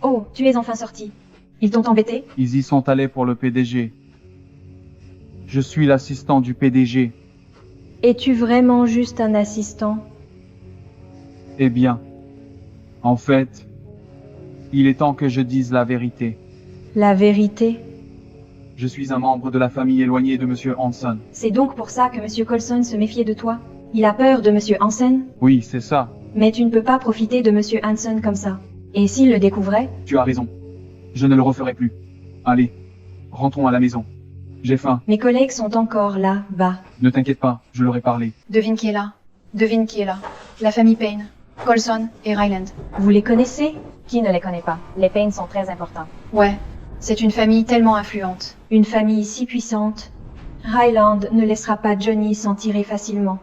Oh, tu es enfin sorti. Ils t'ont embêté? Ils y sont allés pour le PDG. Je suis l'assistant du PDG. Es-tu vraiment juste un assistant? Eh bien, en fait, il est temps que je dise la vérité. La vérité? Je suis un membre de la famille éloignée de Monsieur Hanson. C'est donc pour ça que Monsieur Colson se méfiait de toi? Il a peur de Monsieur Hansen? Oui, c'est ça. Mais tu ne peux pas profiter de Monsieur Hanson comme ça. Et s'il le découvrait? Tu as raison. Je ne le referai plus. Allez, rentrons à la maison. J'ai faim. Mes collègues sont encore là, bas. Ne t'inquiète pas, je leur ai parlé. Devine qui est là. Devine qui est là. La famille Payne. Colson et Ryland. Vous les connaissez? Qui ne les connaît pas? Les Payne sont très importants. Ouais, c'est une famille tellement influente. Une famille si puissante. Ryland ne laissera pas Johnny s'en tirer facilement.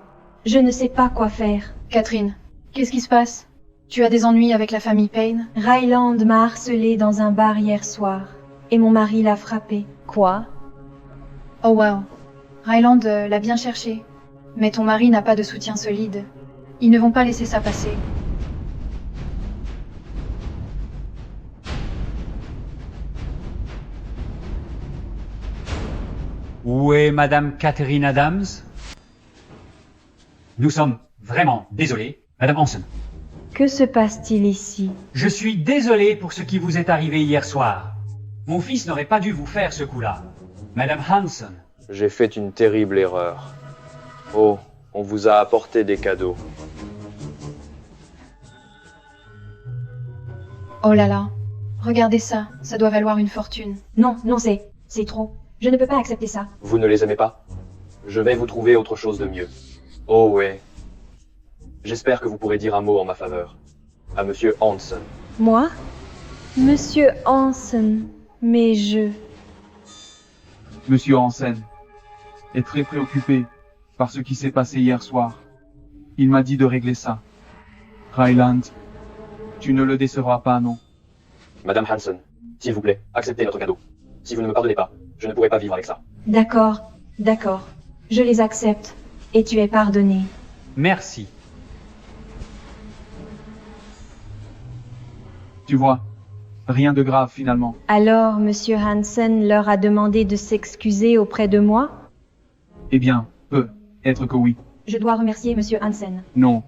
Je ne sais pas quoi faire. Catherine, qu'est-ce qui se passe? Tu as des ennuis avec la famille Payne? Ryland m'a harcelé dans un bar hier soir. Et mon mari l'a frappé. Quoi? Oh wow. Ryland l'a bien cherché. Mais ton mari n'a pas de soutien solide. Ils ne vont pas laisser ça passer. Où est Madame Catherine Adams? Nous sommes vraiment désolés, Madame Hanson. Que se passe-t-il ici? Je suis désolé pour ce qui vous est arrivé hier soir. Mon fils n'aurait pas dû vous faire ce coup-là. Madame Hanson. J'ai fait une terrible erreur. Oh, on vous a apporté des cadeaux. Oh là là. Regardez ça, ça doit valoir une fortune. Non, non, c'est trop. Je ne peux pas accepter ça. Vous ne les aimez pas? Je vais vous trouver autre chose de mieux. Oh ouais. J'espère que vous pourrez dire un mot en ma faveur. À Monsieur Hanson. Moi? Monsieur Hanson, mais je... Monsieur Hansen est très préoccupé par ce qui s'est passé hier soir. Il m'a dit de régler ça. Ryland, tu ne le décevras pas, non? Madame Hanson, s'il vous plaît, acceptez notre cadeau. Si vous ne me pardonnez pas, je ne pourrai pas vivre avec ça. D'accord, d'accord. Je les accepte. Et tu es pardonné. Merci. Tu vois, rien de grave finalement. Alors, Monsieur Hansen leur a demandé de s'excuser auprès de moi? Eh bien, peut-être que oui. Je dois remercier Monsieur Hansen. Non,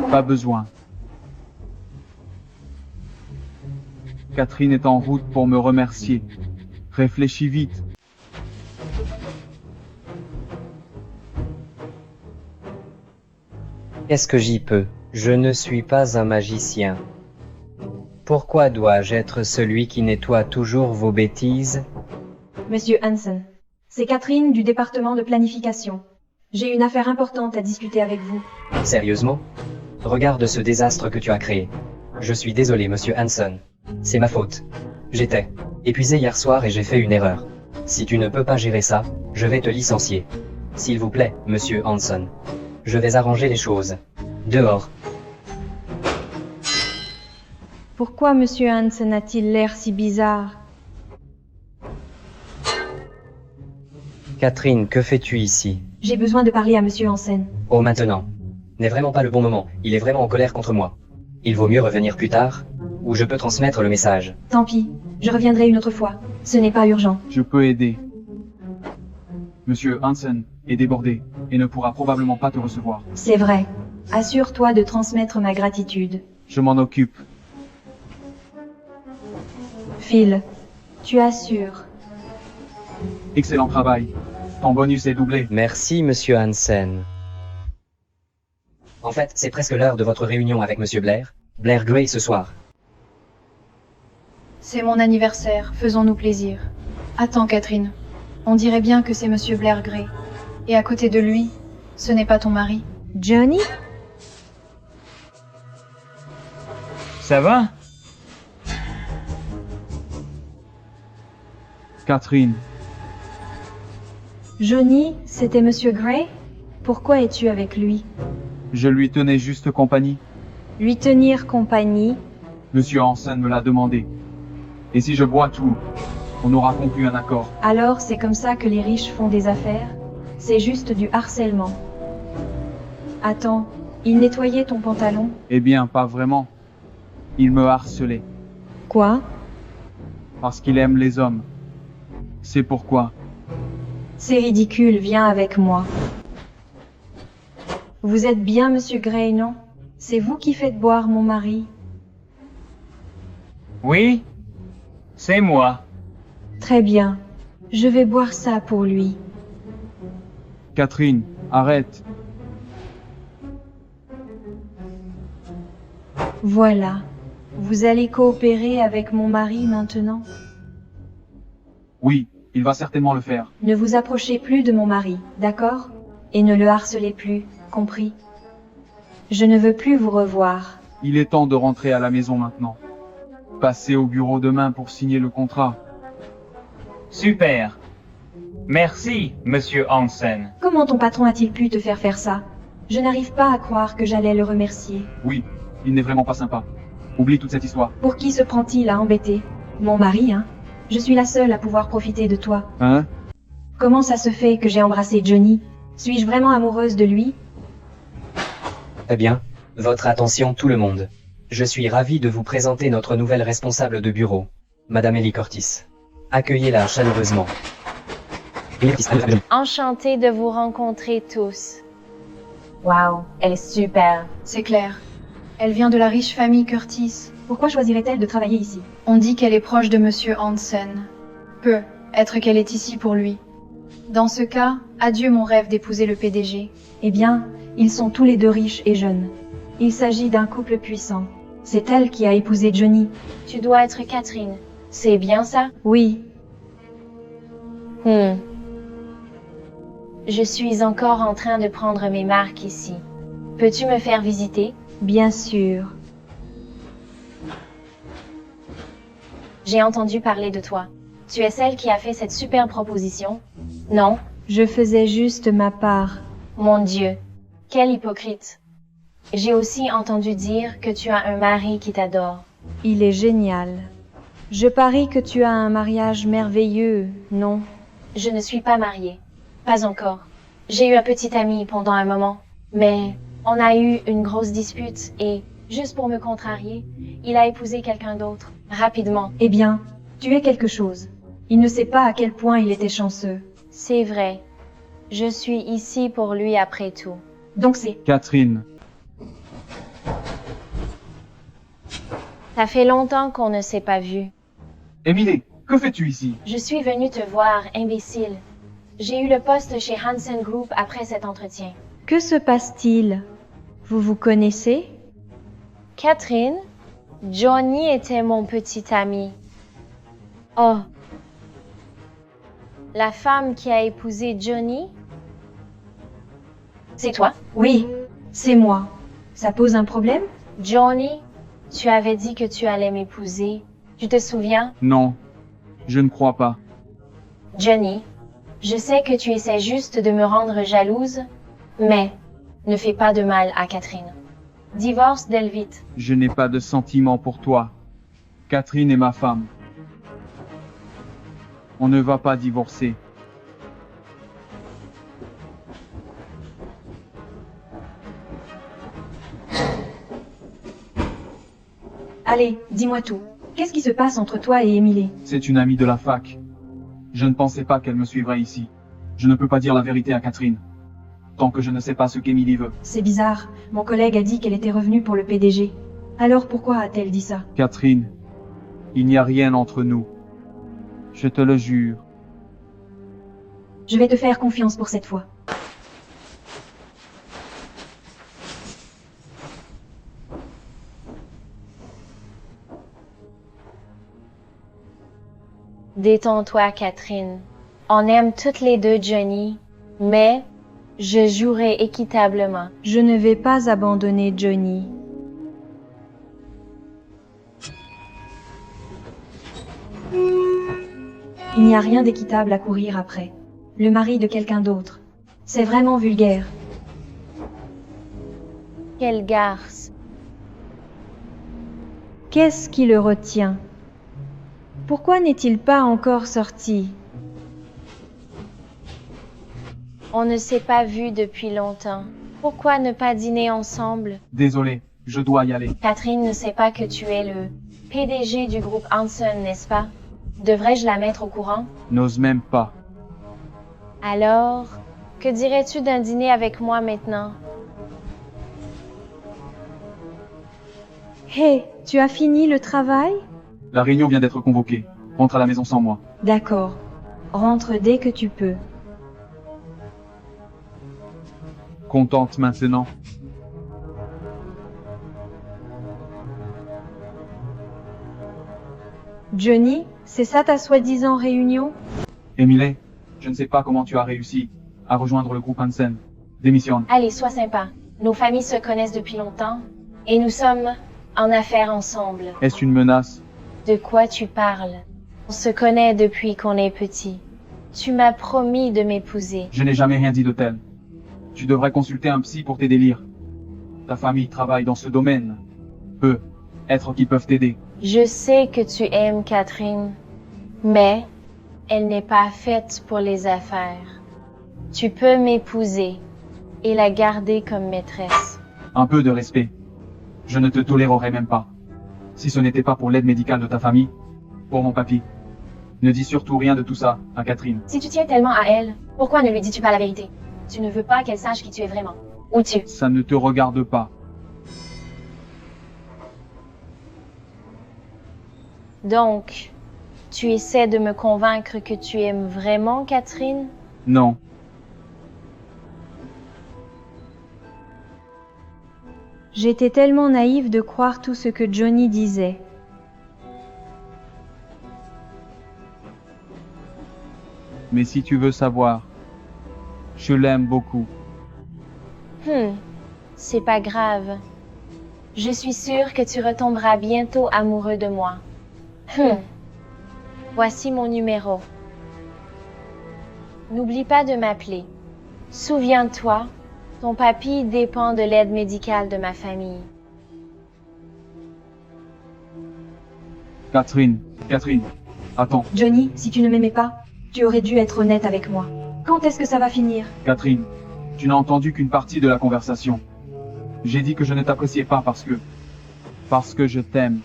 pas besoin. Catherine est en route pour me remercier. Réfléchis vite. Qu'est-ce que j'y peux? Je ne suis pas un magicien. Pourquoi dois-je être celui qui nettoie toujours vos bêtises? Monsieur Hansen, c'est Catherine du département de planification. J'ai une affaire importante à discuter avec vous. Sérieusement? Regarde ce désastre que tu as créé. Je suis désolé, Monsieur Hanson. C'est ma faute. J'étais épuisé hier soir et j'ai fait une erreur. Si tu ne peux pas gérer ça, je vais te licencier. S'il vous plaît, Monsieur Hanson. Je vais arranger les choses. Dehors. Pourquoi Monsieur Hansen a-t-il l'air si bizarre? Catherine, que fais-tu ici? J'ai besoin de parler à Monsieur Hansen. Oh, maintenant. N'est vraiment pas le bon moment. Il est vraiment en colère contre moi. Il vaut mieux revenir plus tard, ou je peux transmettre le message. Tant pis, je reviendrai une autre fois. Ce n'est pas urgent. Je peux aider. Monsieur Hansen est débordé et ne pourra probablement pas te recevoir. C'est vrai. Assure-toi de transmettre ma gratitude. Je m'en occupe. Phil, tu assures. Excellent travail. Ton bonus est doublé. Merci, Monsieur Hansen. En fait, c'est presque l'heure de votre réunion avec Monsieur Blair. Blair Gray ce soir. C'est mon anniversaire, faisons-nous plaisir. Attends, Catherine. On dirait bien que c'est Monsieur Blair Gray. Et à côté de lui, ce n'est pas ton mari. Johnny? Ça va? Catherine. Johnny, c'était Monsieur Gray? Pourquoi es-tu avec lui? Je lui tenais juste compagnie. Lui tenir compagnie? Monsieur Hansen me l'a demandé. Et si je bois tout, on aura conclu un accord. Alors c'est comme ça que les riches font des affaires? C'est juste du harcèlement. Attends, il nettoyait ton pantalon? Eh bien, pas vraiment. Il me harcelait. Quoi? Parce qu'il aime les hommes. C'est pourquoi. C'est ridicule, viens avec moi. Vous êtes bien, Monsieur Gray, non? C'est vous qui faites boire mon mari? Oui, c'est moi. Très bien. Je vais boire ça pour lui. Catherine, arrête. Voilà. Vous allez coopérer avec mon mari maintenant? Oui, il va certainement le faire. Ne vous approchez plus de mon mari, d'accord? Et ne le harcelez plus, compris? Je ne veux plus vous revoir. Il est temps de rentrer à la maison maintenant. Passez au bureau demain pour signer le contrat. Super. Merci, monsieur Hansen. Comment ton patron a-t-il pu te faire ça? Je n'arrive pas à croire que j'allais le remercier. Oui, il n'est vraiment pas sympa. Oublie toute cette histoire. Pour qui se prend-il à embêter? Mon mari, hein? Je suis la seule à pouvoir profiter de toi. Hein? Comment ça se fait que j'ai embrassé Johnny? Suis-je vraiment amoureuse de lui? Eh bien, votre attention tout le monde. Je suis ravi de vous présenter notre nouvelle responsable de bureau, Madame Ellie Curtis. Accueillez-la chaleureusement. Enchantée de vous rencontrer tous. Waouh, elle est super. C'est clair. Elle vient de la riche famille Curtis. Pourquoi choisirait-elle de travailler ici? On dit qu'elle est proche de Monsieur Hansen. Peut être qu'elle est ici pour lui. Dans ce cas, adieu mon rêve d'épouser le PDG. Eh bien, ils sont tous les deux riches et jeunes. Il s'agit d'un couple puissant. C'est elle qui a épousé Johnny. Tu dois être Catherine. C'est bien ça? Oui. Je suis encore en train de prendre mes marques ici. Peux-tu me faire visiter? Bien sûr. J'ai entendu parler de toi. Tu es celle qui a fait cette super proposition? Non? Je faisais juste ma part. Mon Dieu, quel hypocrite. J'ai aussi entendu dire que tu as un mari qui t'adore. Il est génial. Je parie que tu as un mariage merveilleux, non? Je ne suis pas mariée. Pas encore. J'ai eu un petit ami pendant un moment, mais on a eu une grosse dispute et, juste pour me contrarier, il a épousé quelqu'un d'autre, rapidement. Eh bien, tu es quelque chose. Il ne sait pas à quel point il était chanceux. C'est vrai. Je suis ici pour lui après tout. Donc c'est... Catherine. Ça fait longtemps qu'on ne s'est pas vu. Émilie, que fais-tu ici? Je suis venue te voir, imbécile. J'ai eu le poste chez Hansen Group après cet entretien. Que se passe-t-il? Vous vous connaissez? Catherine, Johnny était mon petit ami. Oh. La femme qui a épousé Johnny? C'est toi? Oui, c'est moi. Ça pose un problème? Johnny, tu avais dit que tu allais m'épouser. Tu te souviens? Non, je ne crois pas. Johnny, je sais que tu essaies juste de me rendre jalouse, mais ne fais pas de mal à Catherine. Divorce d'elle vite. Je n'ai pas de sentiments pour toi. Catherine est ma femme. On ne va pas divorcer. Allez, dis-moi tout. Qu'est-ce qui se passe entre toi et Émilie? C'est une amie de la fac. Je ne pensais pas qu'elle me suivrait ici. Je ne peux pas dire la vérité à Catherine, tant que je ne sais pas ce qu'Émilie veut. C'est bizarre. Mon collègue a dit qu'elle était revenue pour le PDG. Alors pourquoi a-t-elle dit ça? Catherine, il n'y a rien entre nous. Je te le jure. Je vais te faire confiance pour cette fois. Détends-toi, Catherine. On aime toutes les deux Johnny, mais je jouerai équitablement. Je ne vais pas abandonner Johnny. Il n'y a rien d'équitable à courir après. Le mari de quelqu'un d'autre. C'est vraiment vulgaire. Quelle garce. Qu'est-ce qui le retient? Pourquoi n'est-il pas encore sorti? On ne s'est pas vu depuis longtemps. Pourquoi ne pas dîner ensemble? Désolé, je dois y aller. Catherine ne sait pas que tu es le PDG du groupe Hansen, n'est-ce pas? Devrais-je la mettre au courant? N'ose même pas. Alors, que dirais-tu d'un dîner avec moi maintenant? Hé, tu as fini le travail? La réunion vient d'être convoquée. Rentre à la maison sans moi. D'accord. Rentre dès que tu peux. Contente maintenant? Johnny, c'est ça ta soi-disant réunion? Emily, je ne sais pas comment tu as réussi à rejoindre le groupe Hansen. Démissionne. Allez, sois sympa. Nos familles se connaissent depuis longtemps et nous sommes en affaires ensemble. Est-ce une menace? De quoi tu parles? On se connaît depuis qu'on est petit. Tu m'as promis de m'épouser. Je n'ai jamais rien dit de tel. Tu devrais consulter un psy pour tes délires. Ta famille travaille dans ce domaine. Peut-être qu'ils peuvent t'aider. Je sais que tu aimes Catherine, mais elle n'est pas faite pour les affaires. Tu peux m'épouser et la garder comme maîtresse. Un peu de respect. Je ne te tolérerai même pas. Si ce n'était pas pour l'aide médicale de ta famille, pour mon papy. Ne dis surtout rien de tout ça à Catherine. Si tu tiens tellement à elle, pourquoi ne lui dis-tu pas la vérité? Tu ne veux pas qu'elle sache qui tu es vraiment. Ou tu... Ça ne te regarde pas. Donc, tu essaies de me convaincre que tu aimes vraiment Catherine? Non. J'étais tellement naïve de croire tout ce que Johnny disait. Mais si tu veux savoir, je l'aime beaucoup. C'est pas grave. Je suis sûre que tu retomberas bientôt amoureux de moi. Voici mon numéro. N'oublie pas de m'appeler. Souviens-toi, ton papy dépend de l'aide médicale de ma famille. Catherine, attends. Johnny, si tu ne m'aimais pas, tu aurais dû être honnête avec moi. Quand est-ce que ça va finir? Catherine, tu n'as entendu qu'une partie de la conversation. J'ai dit que je ne t'appréciais pas parce que je t'aime.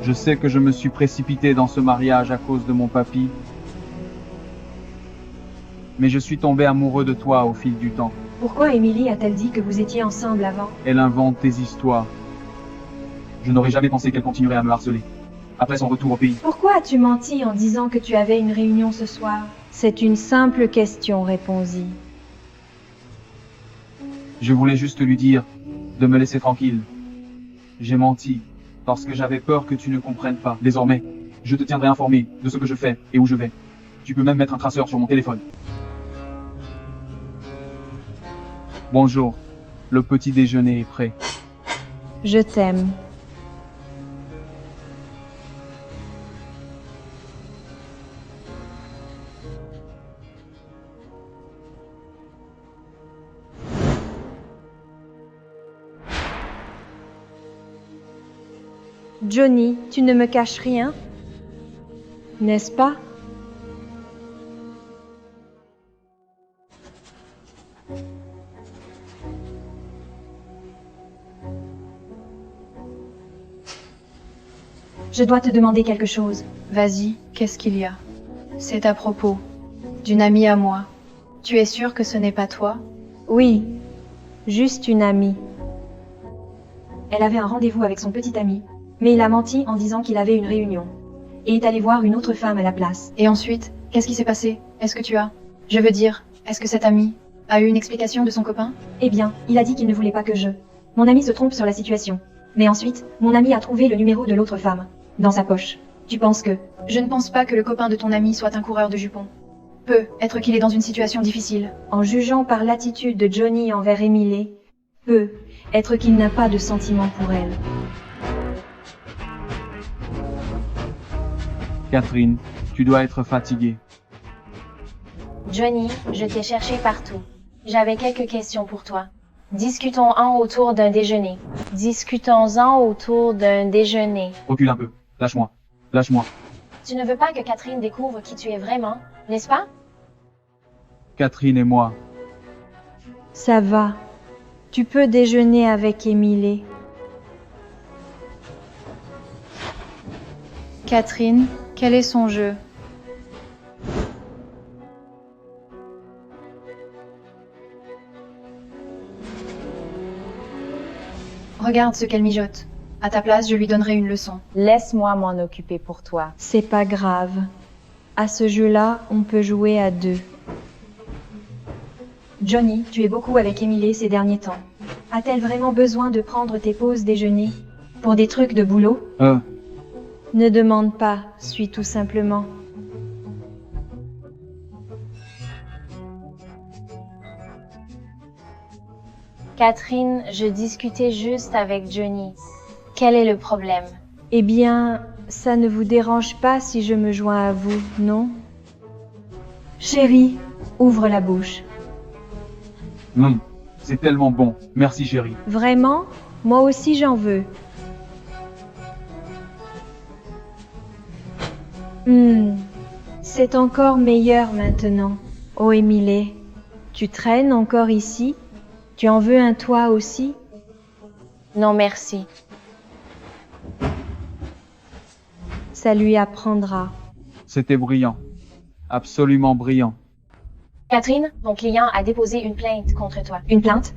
Je sais que je me suis précipité dans ce mariage à cause de mon papy. Mais je suis tombé amoureux de toi au fil du temps. Pourquoi Emily a-t-elle dit que vous étiez ensemble avant? Elle invente des histoires. Je n'aurais jamais pensé qu'elle continuerait à me harceler. Après son retour au pays. Pourquoi as-tu menti en disant que tu avais une réunion ce soir? C'est une simple question, répondit. Je voulais juste lui dire de me laisser tranquille. J'ai menti parce que j'avais peur que tu ne comprennes pas. Désormais, je te tiendrai informé de ce que je fais et où je vais. Tu peux même mettre un traceur sur mon téléphone. Bonjour, le petit déjeuner est prêt. Je t'aime. Johnny, tu ne me caches rien, n'est-ce pas? Je dois te demander quelque chose. Vas-y, qu'est-ce qu'il y a? C'est à propos d'une amie à moi. Tu es sûre que ce n'est pas toi? Oui, juste une amie. Elle avait un rendez-vous avec son petit ami, mais il a menti en disant qu'il avait une réunion, et est allé voir une autre femme à la place. Et ensuite, qu'est-ce qui s'est passé? Est-ce que tu as... Je veux dire, est-ce que cet ami a eu une explication de son copain? Eh bien, il a dit qu'il ne voulait pas que je... Mon ami se trompe sur la situation. Mais ensuite, mon ami a trouvé le numéro de l'autre femme, dans sa poche. Tu penses que... Je ne pense pas que le copain de ton ami soit un coureur de jupons. Peut être qu'il est dans une situation difficile. En jugeant par l'attitude de Johnny envers Emily, peut être qu'il n'a pas de sentiments pour elle. Catherine, tu dois être fatiguée. Johnny, je t'ai cherché partout. J'avais quelques questions pour toi. Discutons-en autour d'un déjeuner. Discutons-en autour d'un déjeuner. Recule un peu. Lâche-moi. Lâche-moi. Tu ne veux pas que Catherine découvre qui tu es vraiment, n'est-ce pas? Catherine et moi. Ça va. Tu peux déjeuner avec Emily. Catherine, quel est son jeu? Regarde ce qu'elle mijote. À ta place, je lui donnerai une leçon. Laisse-moi m'en occuper pour toi. C'est pas grave. À ce jeu-là, on peut jouer à deux. Johnny, tu es beaucoup avec Emily ces derniers temps. A-t-elle vraiment besoin de prendre tes pauses déjeuner? Pour des trucs de boulot? Ne demande pas, suis tout simplement. Catherine, je discutais juste avec Johnny. Quel est le problème? Eh bien, ça ne vous dérange pas si je me joins à vous, non? Chérie, ouvre la bouche. C'est tellement bon. Merci, chérie. Vraiment? Moi aussi j'en veux. C'est encore meilleur maintenant. Oh Émile, tu traînes encore ici? Tu en veux un toi aussi? Non merci. Ça lui apprendra. C'était brillant. Absolument brillant. Catherine, ton client a déposé une plainte contre toi. Une plainte?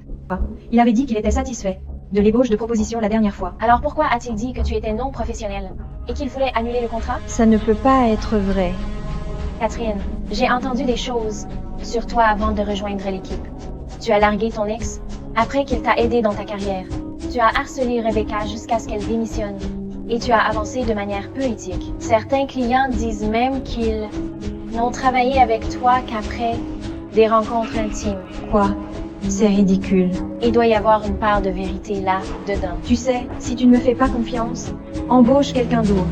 Il avait dit qu'il était satisfait de l'ébauche de proposition la dernière fois. Alors pourquoi a-t-il dit que tu étais non professionnel et qu'il voulait annuler le contrat? Ça ne peut pas être vrai. Catherine, j'ai entendu des choses sur toi avant de rejoindre l'équipe. Tu as largué ton ex après qu'il t'a aidé dans ta carrière. Tu as harcelé Rebecca jusqu'à ce qu'elle démissionne. Et tu as avancé de manière peu éthique. Certains clients disent même qu'ils n'ont travaillé avec toi qu'après des rencontres intimes. Quoi? C'est ridicule. Il doit y avoir une part de vérité là, dedans. Tu sais, si tu ne me fais pas confiance, embauche quelqu'un d'autre.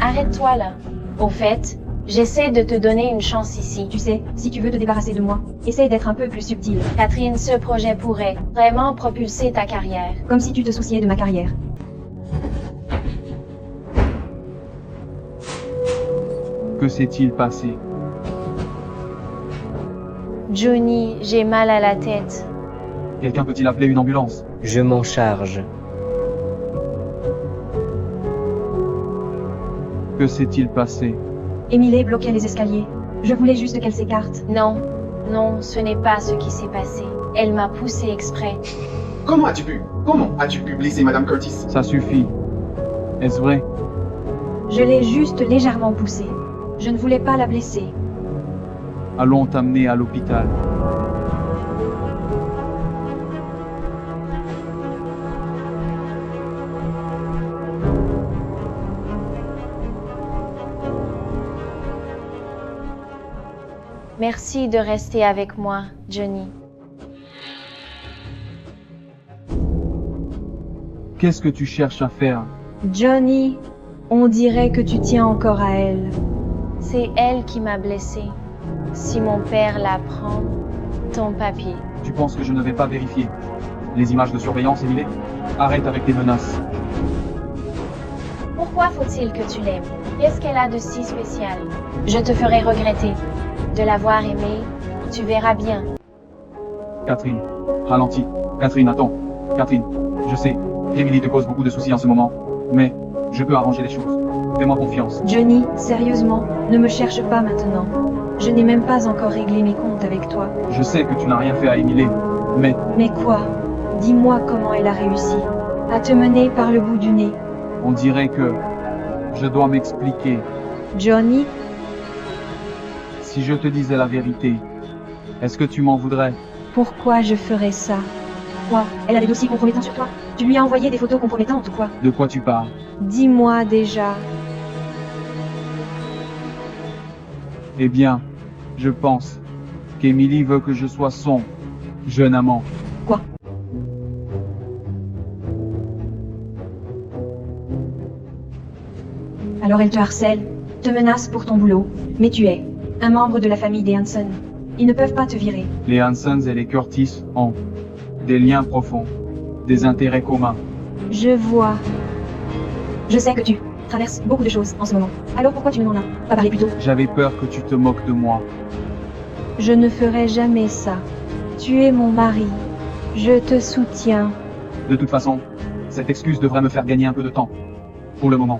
Arrête-toi là. Au fait, j'essaie de te donner une chance ici. Tu sais, si tu veux te débarrasser de moi, essaye d'être un peu plus subtil. Catherine, ce projet pourrait vraiment propulser ta carrière. Comme si tu te souciais de ma carrière. Que s'est-il passé? Johnny, j'ai mal à la tête. Quelqu'un peut-il appeler une ambulance? Je m'en charge. Que s'est-il passé? Émile bloquait les escaliers. Je voulais juste qu'elle s'écarte. Non, ce n'est pas ce qui s'est passé. Elle m'a poussé exprès. Comment as-tu pu blesser Madame Curtis? Ça suffit. Est-ce vrai? Je l'ai juste légèrement poussée. Je ne voulais pas la blesser. Allons t'amener à l'hôpital. Merci de rester avec moi, Johnny. Qu'est-ce que tu cherches à faire? Johnny, on dirait que tu tiens encore à elle. C'est elle qui m'a blessé. Si mon père l'apprend, ton papier. Tu penses que je ne vais pas vérifier les images de surveillance, Émile? Arrête avec tes menaces. Pourquoi faut-il que tu l'aimes? Qu'est-ce qu'elle a de si spécial? Je te ferai regretter de l'avoir aimée. Tu verras bien. Catherine, ralentis. Catherine, attends. Catherine, je sais, Emily te cause beaucoup de soucis en ce moment, mais je peux arranger les choses. Fais-moi confiance. Johnny, sérieusement, ne me cherche pas maintenant. Je n'ai même pas encore réglé mes comptes avec toi. Je sais que tu n'as rien fait à Emily, mais... Mais quoi? Dis-moi comment elle a réussi à te mener par le bout du nez. On dirait que je dois m'expliquer. Johnny? Si je te disais la vérité, est-ce que tu m'en voudrais? Pourquoi je ferais ça? Quoi? Elle a des dossiers compromettants sur toi? Tu lui as envoyé des photos compromettantes ou quoi? De quoi tu parles? Dis-moi déjà. Eh bien, je pense qu'Emily veut que je sois son jeune amant. Quoi? Alors elle te harcèle, te menace pour ton boulot, mais tu es un membre de la famille des Hanson. Ils ne peuvent pas te virer. Les Hansons et les Curtis ont des liens profonds, des intérêts communs. Je vois. Je sais que tu traverses beaucoup de choses en ce moment. Alors pourquoi tu ne m'en as pas parlé plus tôt? J'avais peur que tu te moques de moi. Je ne ferai jamais ça. Tu es mon mari. Je te soutiens. De toute façon, cette excuse devrait me faire gagner un peu de temps. Pour le moment.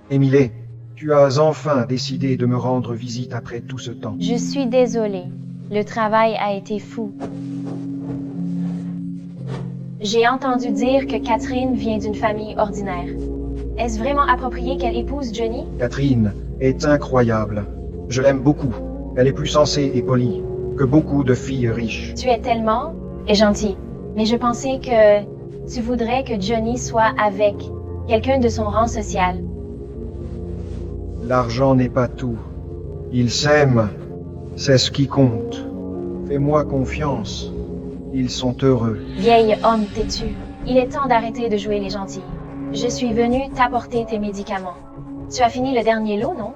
Émile, tu as enfin décidé de me rendre visite après tout ce temps. Je suis désolée. Le travail a été fou. J'ai entendu dire que Catherine vient d'une famille ordinaire. Est-ce vraiment approprié qu'elle épouse Johnny? Catherine est incroyable. Je l'aime beaucoup. Elle est plus sensée et polie que beaucoup de filles riches. Tu es tellement gentil. Mais je pensais que tu voudrais que Johnny soit avec quelqu'un de son rang social. L'argent n'est pas tout. Ils s'aiment. C'est ce qui compte. Fais-moi confiance. Ils sont heureux. Vieil homme têtu, il est temps d'arrêter de jouer les gentils. Je suis venu t'apporter tes médicaments. Tu as fini le dernier lot, non?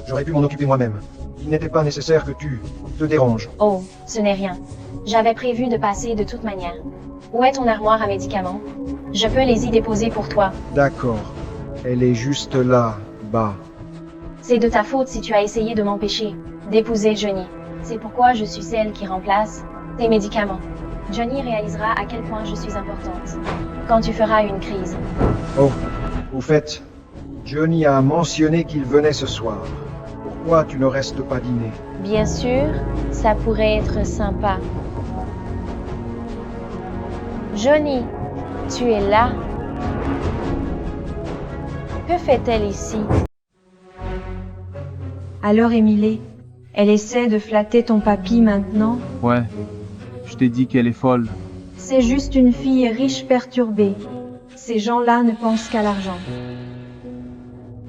J'aurais pu m'en occuper moi-même. Il n'était pas nécessaire que tu te déranges. Oh, ce n'est rien. J'avais prévu de passer de toute manière. Où est ton armoire à médicaments? Je peux les y déposer pour toi. D'accord. Elle est juste là, bas. C'est de ta faute si tu as essayé de m'empêcher d'épouser Johnny. C'est pourquoi je suis celle qui remplace tes médicaments. Johnny réalisera à quel point je suis importante quand tu feras une crise. Oh, au fait, Johnny a mentionné qu'il venait ce soir. Pourquoi tu ne restes pas dîner? Bien sûr, ça pourrait être sympa. Johnny, tu es là? Que fait-elle ici? Alors Émilie, elle essaie de flatter ton papy maintenant? Ouais, je t'ai dit qu'elle est folle. C'est juste une fille riche perturbée. Ces gens-là ne pensent qu'à l'argent.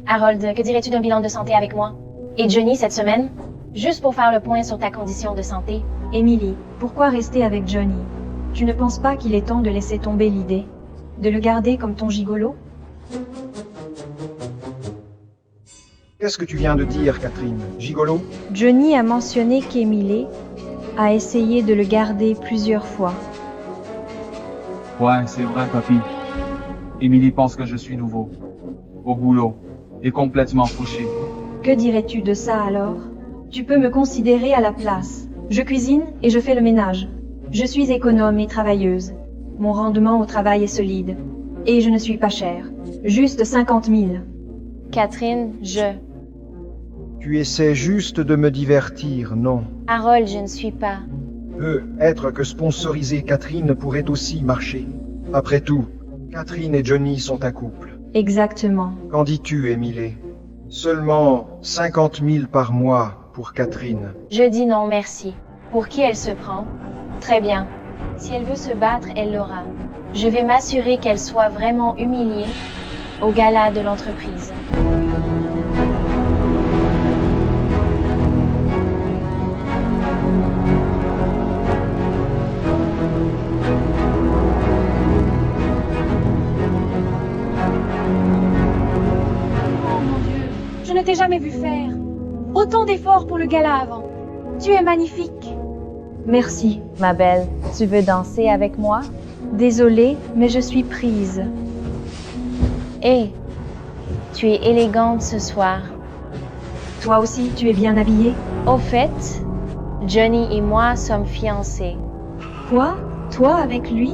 Harold, que dirais-tu d'un bilan de santé avec moi? Et Johnny cette semaine? Juste pour faire le point sur ta condition de santé. Émilie, pourquoi rester avec Johnny? Tu ne penses pas qu'il est temps de laisser tomber l'idée? De le garder comme ton gigolo? Qu'est-ce que tu viens de dire, Catherine? Gigolo? Johnny a mentionné qu'Émilie a essayé de le garder plusieurs fois. Ouais, c'est vrai, papy. Émilie pense que je suis nouveau. Au boulot. Et complètement fauché. Que dirais-tu de ça alors? Tu peux me considérer à la place. Je cuisine et je fais le ménage. Je suis économe et travailleuse. Mon rendement au travail est solide. Et je ne suis pas chère. Juste 50 000. Catherine, Tu essaies juste de me divertir, non? Harold, je ne suis pas. Peut-être que sponsoriser Catherine pourrait aussi marcher. Après tout, Catherine et Johnny sont un couple. Exactement. Qu'en dis-tu, Émilie? Seulement 50 000 par mois pour Catherine. Je dis non, merci. Pour qui elle se prend? Très bien. Si elle veut se battre, elle l'aura. Je vais m'assurer qu'elle soit vraiment humiliée au gala de l'entreprise. Je ne t'ai jamais vu faire autant d'efforts pour le gala avant. Tu es magnifique. Merci. Ma belle, tu veux danser avec moi? Désolée, mais je suis prise. Hé, tu es élégante ce soir. Toi aussi, tu es bien habillée? Au fait, Johnny et moi sommes fiancés. Quoi? Toi avec lui?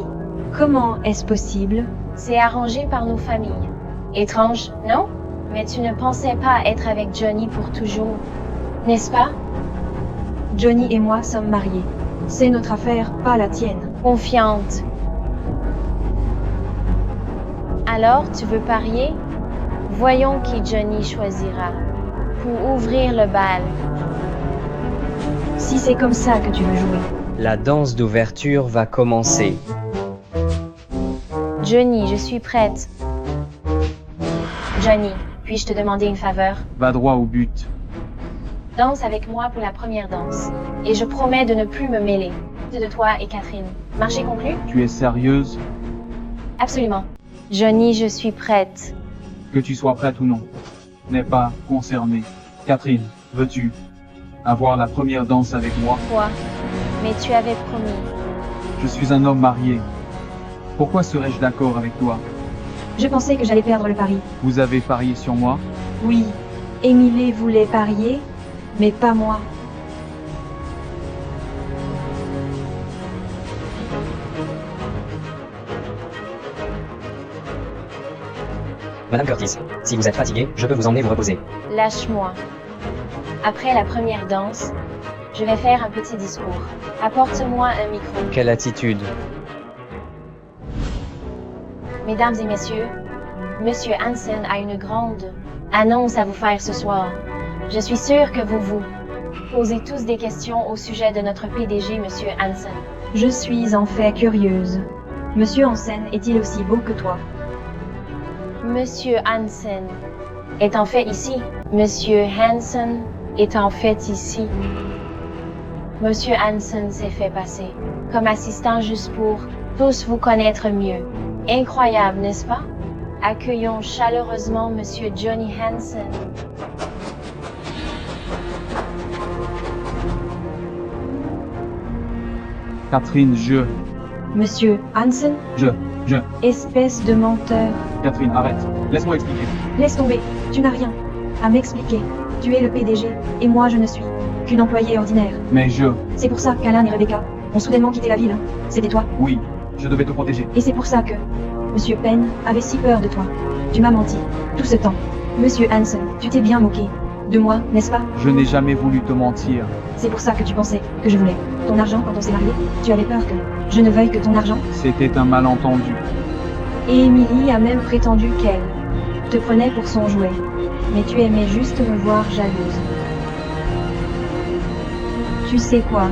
Comment est-ce possible? C'est arrangé par nos familles. Étrange, non? Mais tu ne pensais pas être avec Johnny pour toujours, n'est-ce pas? Johnny et moi sommes mariés. C'est notre affaire, pas la tienne. Confiante. Alors, tu veux parier? Voyons qui Johnny choisira pour ouvrir le bal. Si c'est comme ça que tu veux jouer. La danse d'ouverture va commencer. Johnny, je suis prête. Johnny, puis-je te demander une faveur? Va droit au but. Danse avec moi pour la première danse. Et je promets de ne plus me mêler de toi et Catherine. Marché conclu? Tu es sérieuse? Absolument. Johnny, je suis prête. Que tu sois prête ou non, n'est pas concerné. Catherine, veux-tu avoir la première danse avec moi? Quoi? Mais tu avais promis. Je suis un homme marié. Pourquoi serais-je d'accord avec toi? Je pensais que j'allais perdre le pari. Vous avez parié sur moi? Oui. Émilie voulait parier, mais pas moi. Madame Curtis, si vous êtes fatiguée, je peux vous emmener vous reposer. Lâche-moi. Après la première danse, je vais faire un petit discours. Apporte-moi un micro. Quelle attitude! Mesdames et messieurs, Monsieur Hansen a une grande annonce à vous faire ce soir. Je suis sûre que vous vous posez tous des questions au sujet de notre PDG, Monsieur Hansen. Je suis en fait curieuse. Monsieur Hansen est-il aussi beau que toi? Monsieur Hansen est en fait ici. Monsieur Hansen est en fait ici. Monsieur Hansen s'est fait passer comme assistant juste pour tous vous connaître mieux. Incroyable, n'est-ce pas? Accueillons chaleureusement Monsieur Johnny Hansen. Catherine, Monsieur Hansen? je... Espèce de menteur. Catherine, arrête. Laisse-moi expliquer. Laisse tomber, tu n'as rien à m'expliquer. Tu es le PDG, et moi je ne suis qu'une employée ordinaire. Mais C'est pour ça qu'Alan et Rebecca ont soudainement quitté la ville. C'était toi. Oui, je devais te protéger. Et c'est pour ça que Monsieur Penn avait si peur de toi. Tu m'as menti. Tout ce temps. Monsieur Hansen, tu t'es bien moqué de moi, n'est-ce pas? Je n'ai jamais voulu te mentir. C'est pour ça que tu pensais que je voulais ton argent quand on s'est mariés. Tu avais peur que je ne veuille que ton argent. C'était un malentendu. Et Emily a même prétendu qu'elle te prenait pour son jouet. Mais tu aimais juste me voir jalouse. Tu sais quoi?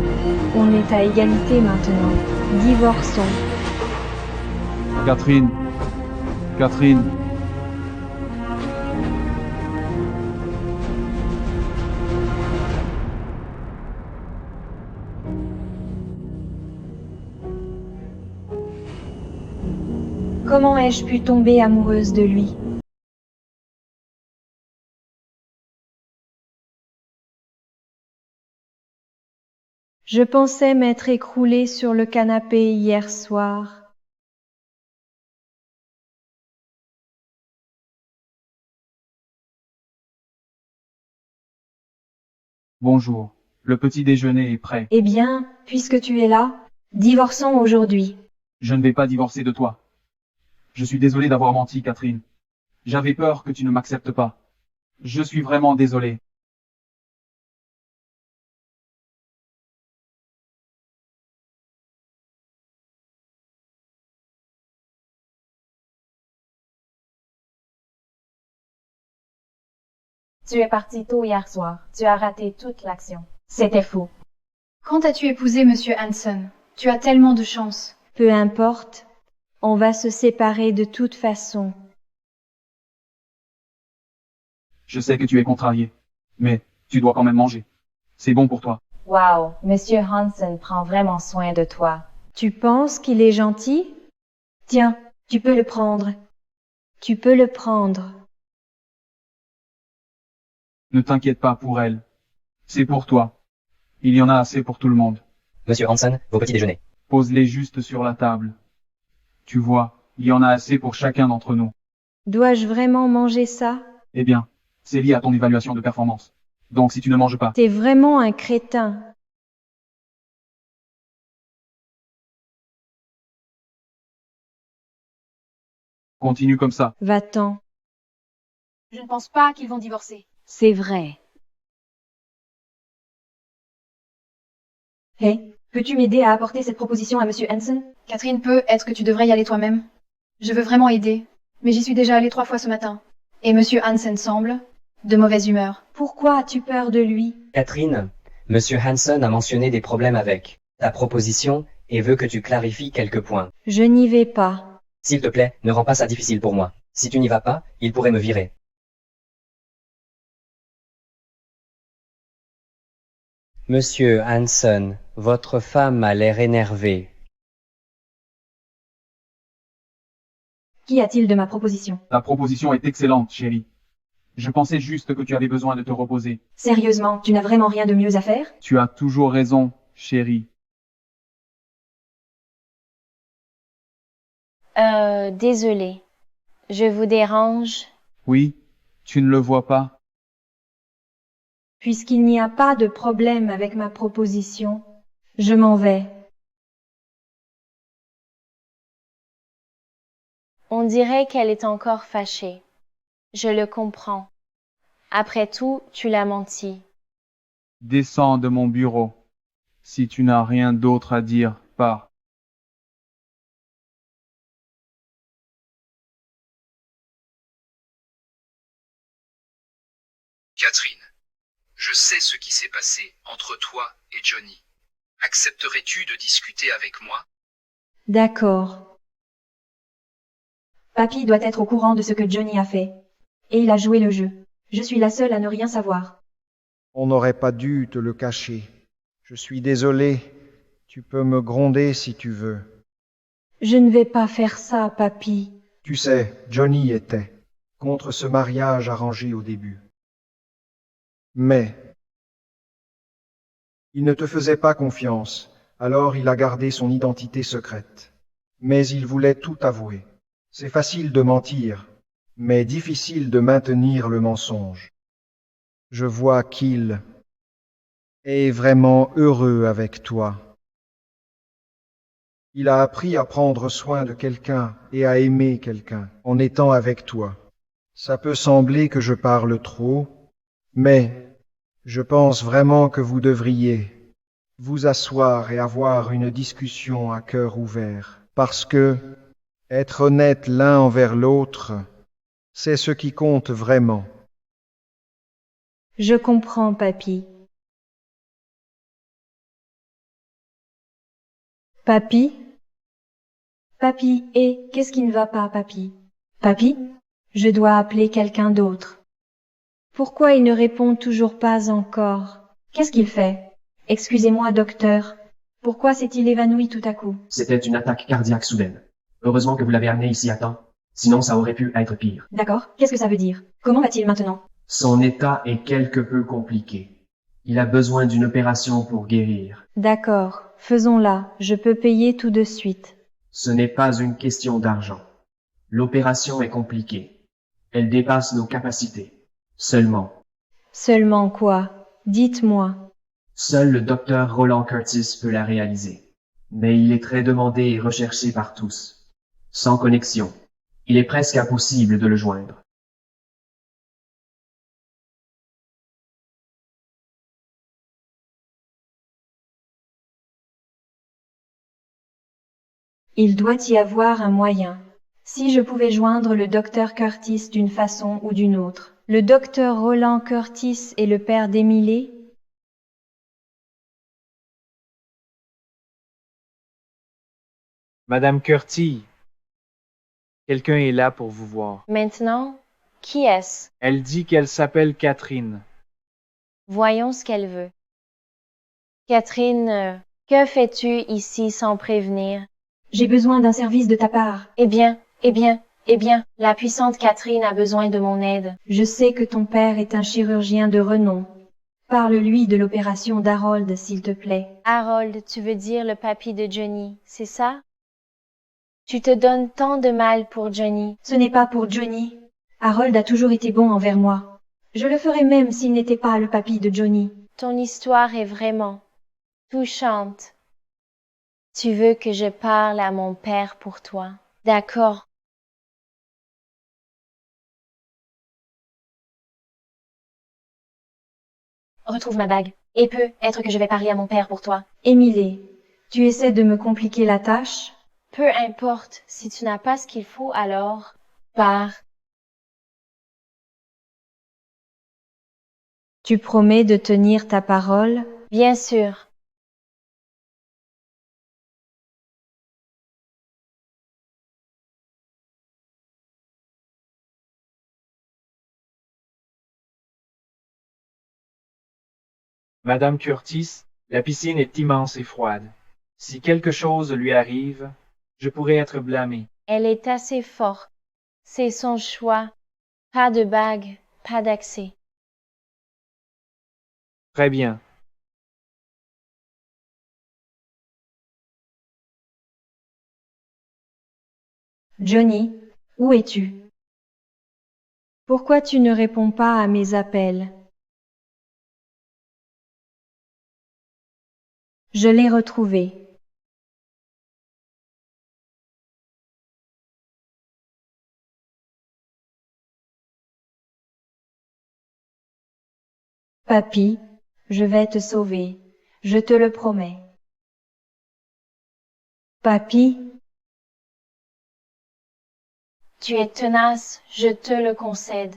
On est à égalité maintenant. Divorçons. Catherine. Catherine. Comment ai-je pu tomber amoureuse de lui? Je pensais m'être écroulée sur le canapé hier soir. Bonjour. Le petit déjeuner est prêt. Eh bien, puisque tu es là, divorçons aujourd'hui. Je ne vais pas divorcer de toi. Je suis désolé d'avoir menti, Catherine. J'avais peur que tu ne m'acceptes pas. Je suis vraiment désolé. Tu es parti tôt hier soir. Tu as raté toute l'action. C'était fou. Quand as-tu épousé Monsieur Hansen? Tu as tellement de chance. Peu importe. On va se séparer de toute façon. Je sais que tu es contrarié. Mais tu dois quand même manger. C'est bon pour toi. Wow, Monsieur Hansen prend vraiment soin de toi. Tu penses qu'il est gentil? Tiens, tu peux le prendre. Tu peux le prendre. Ne t'inquiète pas pour elle. C'est pour toi. Il y en a assez pour tout le monde. Monsieur Hansen, vos petits déjeuners. Pose-les juste sur la table. Tu vois, il y en a assez pour chacun d'entre nous. Dois-je vraiment manger ça? Eh bien, c'est lié à ton évaluation de performance. Donc si tu ne manges pas... T'es vraiment un crétin. Continue comme ça. Va-t'en. Je ne pense pas qu'ils vont divorcer. C'est vrai. Hey, peux-tu m'aider à apporter cette proposition à Monsieur Hansen? Catherine, peut-être que tu devrais y aller toi-même. Je veux vraiment aider, mais j'y suis déjà allée 3 fois ce matin. Et Monsieur Hansen semble de mauvaise humeur. Pourquoi as-tu peur de lui? Catherine, Monsieur Hansen a mentionné des problèmes avec ta proposition et veut que tu clarifies quelques points. Je n'y vais pas. S'il te plaît, ne rends pas ça difficile pour moi. Si tu n'y vas pas, il pourrait me virer. Monsieur Hansen, votre femme a l'air énervée. Qu'y a-t-il de ma proposition? Ta proposition est excellente, chérie. Je pensais juste que tu avais besoin de te reposer. Sérieusement, tu n'as vraiment rien de mieux à faire? Tu as toujours raison, chérie. Désolé. Je vous dérange? Oui, tu ne le vois pas. Puisqu'il n'y a pas de problème avec ma proposition, je m'en vais. On dirait qu'elle est encore fâchée. Je le comprends. Après tout, tu l'as menti. Descends de mon bureau. Si tu n'as rien d'autre à dire, pars. Catherine, je sais ce qui s'est passé entre toi et Johnny. Accepterais-tu de discuter avec moi? D'accord. Papy doit être au courant de ce que Johnny a fait. Et il a joué le jeu. Je suis la seule à ne rien savoir. On n'aurait pas dû te le cacher. Je suis désolé. Tu peux me gronder si tu veux. Je ne vais pas faire ça, papy. Tu sais, Johnny était contre ce mariage arrangé au début. Mais il ne te faisait pas confiance, alors il a gardé son identité secrète. Mais il voulait tout avouer. C'est facile de mentir, mais difficile de maintenir le mensonge. Je vois qu'il est vraiment heureux avec toi. Il a appris à prendre soin de quelqu'un et à aimer quelqu'un en étant avec toi. Ça peut sembler que je parle trop, mais je pense vraiment que vous devriez vous asseoir et avoir une discussion à cœur ouvert, parce que être honnête l'un envers l'autre, c'est ce qui compte vraiment. Je comprends, papy. Papy? Papy, qu'est-ce qui ne va pas, papy? Papy? Je dois appeler quelqu'un d'autre. Pourquoi il ne répond toujours pas encore? Qu'est-ce qu'il fait? Excusez-moi, docteur. Pourquoi s'est-il évanoui tout à coup? C'était une attaque cardiaque soudaine. Heureusement que vous l'avez amené ici à temps. Sinon, ça aurait pu être pire. D'accord. Qu'est-ce que ça veut dire? Comment va-t-il maintenant? Son état est quelque peu compliqué. Il a besoin d'une opération pour guérir. D'accord. Faisons-la. Je peux payer tout de suite. Ce n'est pas une question d'argent. L'opération est compliquée. Elle dépasse nos capacités. Seulement. Seulement quoi? Dites-moi. Seul le docteur Roland Curtis peut la réaliser. Mais il est très demandé et recherché par tous. Sans connexion, il est presque impossible de le joindre. Il doit y avoir un moyen. Si je pouvais joindre le docteur Curtis d'une façon ou d'une autre. Le docteur Roland Curtis est le père d'Emily? Madame Curtis, quelqu'un est là pour vous voir. Maintenant, qui est-ce? Elle dit qu'elle s'appelle Catherine. Voyons ce qu'elle veut. Catherine, que fais-tu ici sans prévenir? J'ai besoin d'un service de ta part. Eh bien, la puissante Catherine a besoin de mon aide. Je sais que ton père est un chirurgien de renom. Parle-lui de l'opération d'Harold, s'il te plaît. Harold, tu veux dire le papy de Johnny, c'est ça? Tu te donnes tant de mal pour Johnny. Ce n'est pas pour Johnny. Harold a toujours été bon envers moi. Je le ferais même s'il n'était pas le papy de Johnny. Ton histoire est vraiment touchante. Tu veux que je parle à mon père pour toi? D'accord. Retrouve ma bague. Et peut être que je vais parler à mon père pour toi. Émilie, tu essaies de me compliquer la tâche? Peu importe, si tu n'as pas ce qu'il faut, alors pars. Tu promets de tenir ta parole? Bien sûr. Madame Curtis, la piscine est immense et froide. Si quelque chose lui arrive, je pourrais être blâmé. Elle est assez forte. C'est son choix. Pas de bague, pas d'accès. Très bien. Johnny, où es-tu? Pourquoi tu ne réponds pas à mes appels? Je l'ai retrouvé. Papy, je vais te sauver, je te le promets. Papy? Tu es tenace, je te le concède.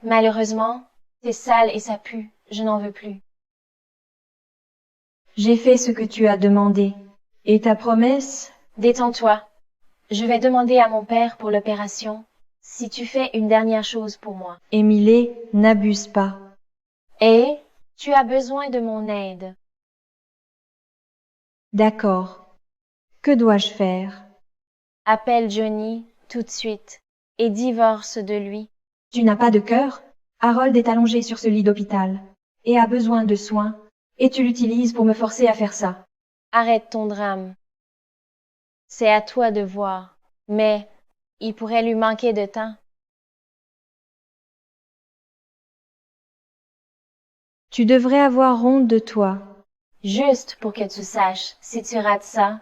Malheureusement, c'est sale et ça pue, je n'en veux plus. J'ai fait ce que tu as demandé. Et ta promesse? Détends-toi. Je vais demander à mon père pour l'opération si tu fais une dernière chose pour moi. Émilie, n'abuse pas. Et tu as besoin de mon aide. D'accord. Que dois-je faire? Appelle Johnny tout de suite et divorce de lui. Tu n'as pas de cœur? Harold est allongé sur ce lit d'hôpital et a besoin de soins, et tu l'utilises pour me forcer à faire ça. Arrête ton drame. C'est à toi de voir, mais il pourrait lui manquer de temps. Tu devrais avoir honte de toi. Juste pour que tu saches, si tu rates ça,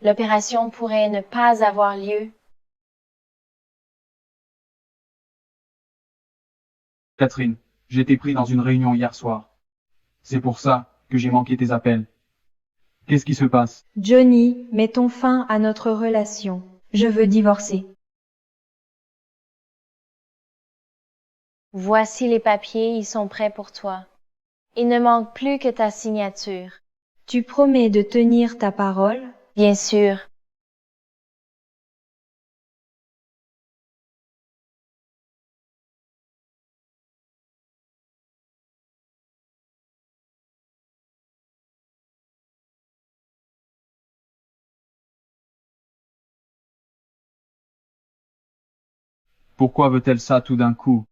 l'opération pourrait ne pas avoir lieu. Catherine, j'ai été pris dans une réunion hier soir. C'est pour ça que j'ai manqué tes appels. Qu'est-ce qui se passe? Johnny, mettons fin à notre relation. Je veux divorcer. Voici les papiers, ils sont prêts pour toi. Il ne manque plus que ta signature. Tu promets de tenir ta parole? Bien sûr. Pourquoi veut-elle ça tout d'un coup?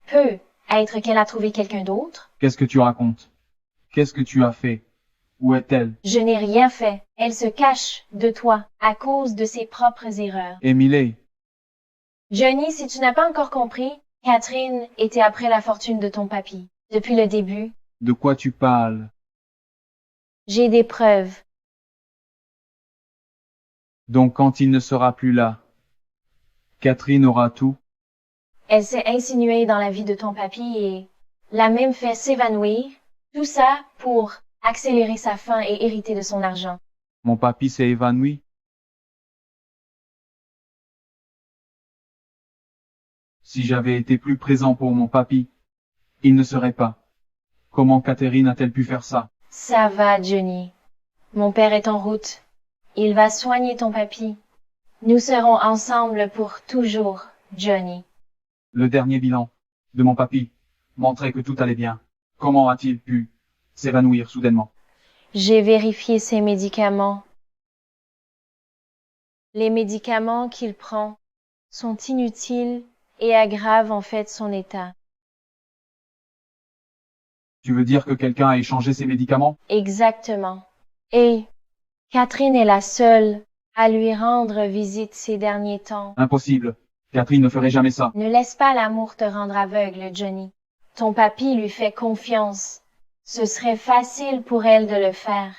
Peut être qu'elle a trouvé quelqu'un d'autre. Qu'est-ce que tu racontes? Qu'est-ce que tu as fait? Où est-elle? Je n'ai rien fait. Elle se cache de toi à cause de ses propres erreurs. Émilie. Johnny, si tu n'as pas encore compris, Catherine était après la fortune de ton papy. Depuis le début, De quoi tu parles? j'ai des preuves. Donc quand il ne sera plus là, Catherine aura tout? Elle s'est insinuée dans la vie de ton papy et l'a même fait s'évanouir. Tout ça pour accélérer sa fin et hériter de son argent. Mon papy s'est évanoui? Si j'avais été plus présent pour mon papy, il ne serait pas. Comment Catherine a-t-elle pu faire ça? Ça va, Johnny. Mon père est en route. Il va soigner ton papy. Nous serons ensemble pour toujours, Johnny. Le dernier bilan de mon papy montrait que tout allait bien. Comment a-t-il pu s'évanouir soudainement? J'ai vérifié ses médicaments. Les médicaments qu'il prend sont inutiles et aggravent en fait son état. Tu veux dire que quelqu'un a échangé ses médicaments? Exactement. Et Catherine est la seule à lui rendre visite ces derniers temps. Impossible. Catherine ne ferait jamais ça. Ne laisse pas l'amour te rendre aveugle, Johnny. Ton papy lui fait confiance. Ce serait facile pour elle de le faire.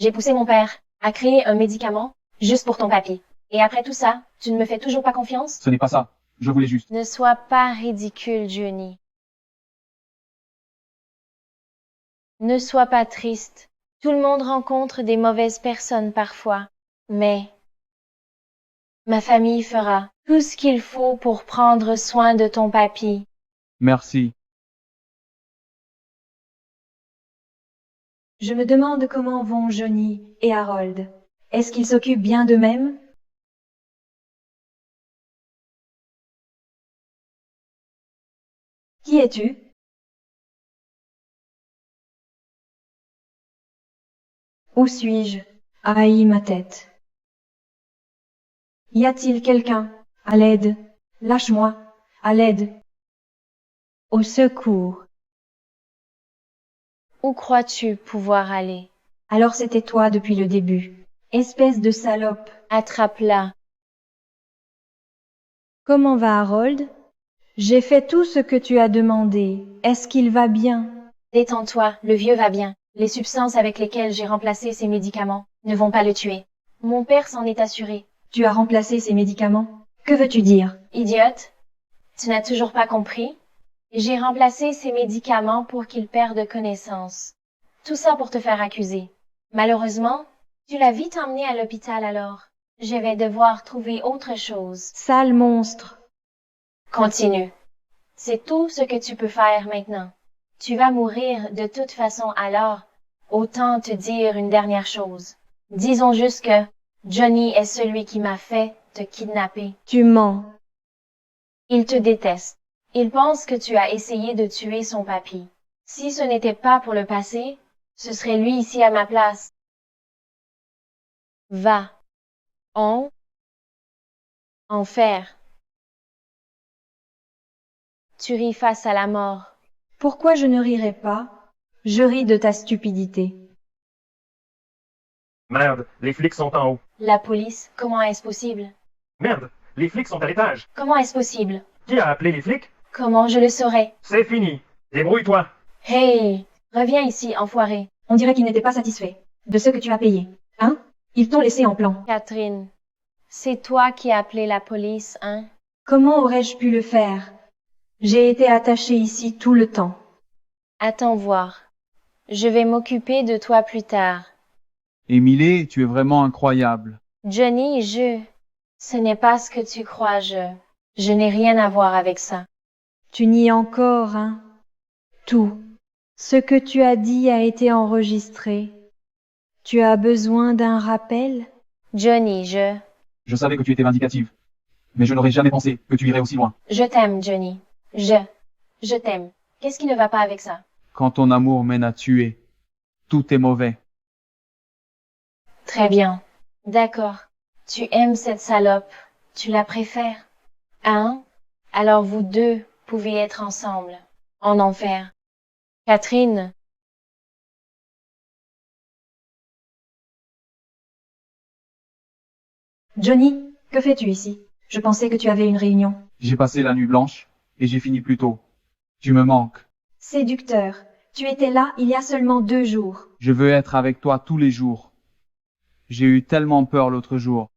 J'ai poussé mon père à créer un médicament juste pour ton papy. Et après tout ça, tu ne me fais toujours pas confiance? Ce n'est pas ça. Je voulais juste. Ne sois pas ridicule, Johnny. Ne sois pas triste. Tout le monde rencontre des mauvaises personnes parfois. Mais ma famille fera tout ce qu'il faut pour prendre soin de ton papy. Merci. Je me demande comment vont Johnny et Harold. Est-ce qu'ils s'occupent bien d'eux-mêmes? Qui es-tu? Où suis-je? Aïe ma tête. Y a-t-il quelqu'un? À l'aide. Lâche-moi. À l'aide. Au secours. Où crois-tu pouvoir aller? Alors c'était toi depuis le début. Espèce de salope. Attrape-la. Comment va Harold? J'ai fait tout ce que tu as demandé. Est-ce qu'il va bien? Détends-toi, le vieux va bien. Les substances avec lesquelles j'ai remplacé ses médicaments ne vont pas le tuer. Mon père s'en est assuré. Tu as remplacé ses médicaments? Que veux-tu dire? Idiote, tu n'as toujours pas compris? J'ai remplacé ses médicaments pour qu'il perde connaissance. Tout ça pour te faire accuser. Malheureusement, tu l'as vite emmené à l'hôpital alors. Je vais devoir trouver autre chose. Sale monstre. Continue. C'est tout ce que tu peux faire maintenant. Tu vas mourir de toute façon alors, autant te dire une dernière chose. Disons juste que Johnny est celui qui m'a fait te kidnapper. Tu mens. Il te déteste. Il pense que tu as essayé de tuer son papy. Si ce n'était pas pour le passé, ce serait lui ici à ma place. Va. Enfer. Tu ris face à la mort. Pourquoi je ne rirais pas? Je ris de ta stupidité. Merde, les flics sont en haut. La police, comment est-ce possible? Merde, les flics sont à l'étage. Comment est-ce possible? Qui a appelé les flics? Comment je le saurais? C'est fini. Débrouille-toi. Hey, reviens ici, enfoiré. On dirait qu'ils n'étaient pas satisfaits de ce que tu as payé. Hein? Ils t'ont laissé en plan. Catherine, c'est toi qui as appelé la police, hein? Comment aurais-je pu le faire? J'ai été attachée ici tout le temps. Attends voir. Je vais m'occuper de toi plus tard. Émilie, tu es vraiment incroyable. Johnny, ce n'est pas ce que tu crois, je n'ai rien à voir avec ça. Tu nies encore, hein? Tout. Ce que tu as dit a été enregistré. Tu as besoin d'un rappel? Johnny, Je savais que tu étais vindicative. Mais je n'aurais jamais pensé que tu irais aussi loin. Je t'aime, Johnny. Je t'aime. Qu'est-ce qui ne va pas avec ça? Quand ton amour mène à tuer, tout est mauvais. Très bien. D'accord. Tu aimes cette salope. Tu la préfères. Hein? Alors vous deux pouvez être ensemble. En enfer. Catherine. Johnny, que fais-tu ici? Je pensais que tu avais une réunion. J'ai passé la nuit blanche et j'ai fini plus tôt. Tu me manques. Séducteur. Tu étais là il y a seulement 2 jours. Je veux être avec toi tous les jours. J'ai eu tellement peur l'autre jour.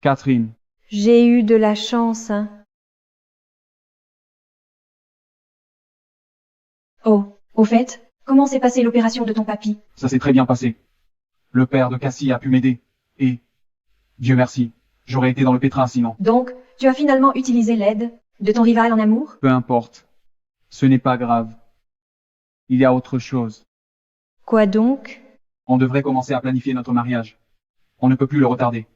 Catherine. J'ai eu de la chance, hein. Oh, au fait, comment s'est passée l'opération de ton papy? Ça s'est très bien passé. Le père de Cassie a pu m'aider. Et, Dieu merci, j'aurais été dans le pétrin sinon. Donc, tu as finalement utilisé l'aide de ton rival en amour? Peu importe. Ce n'est pas grave. Il y a autre chose. Quoi donc? On devrait commencer à planifier notre mariage. On ne peut plus le retarder.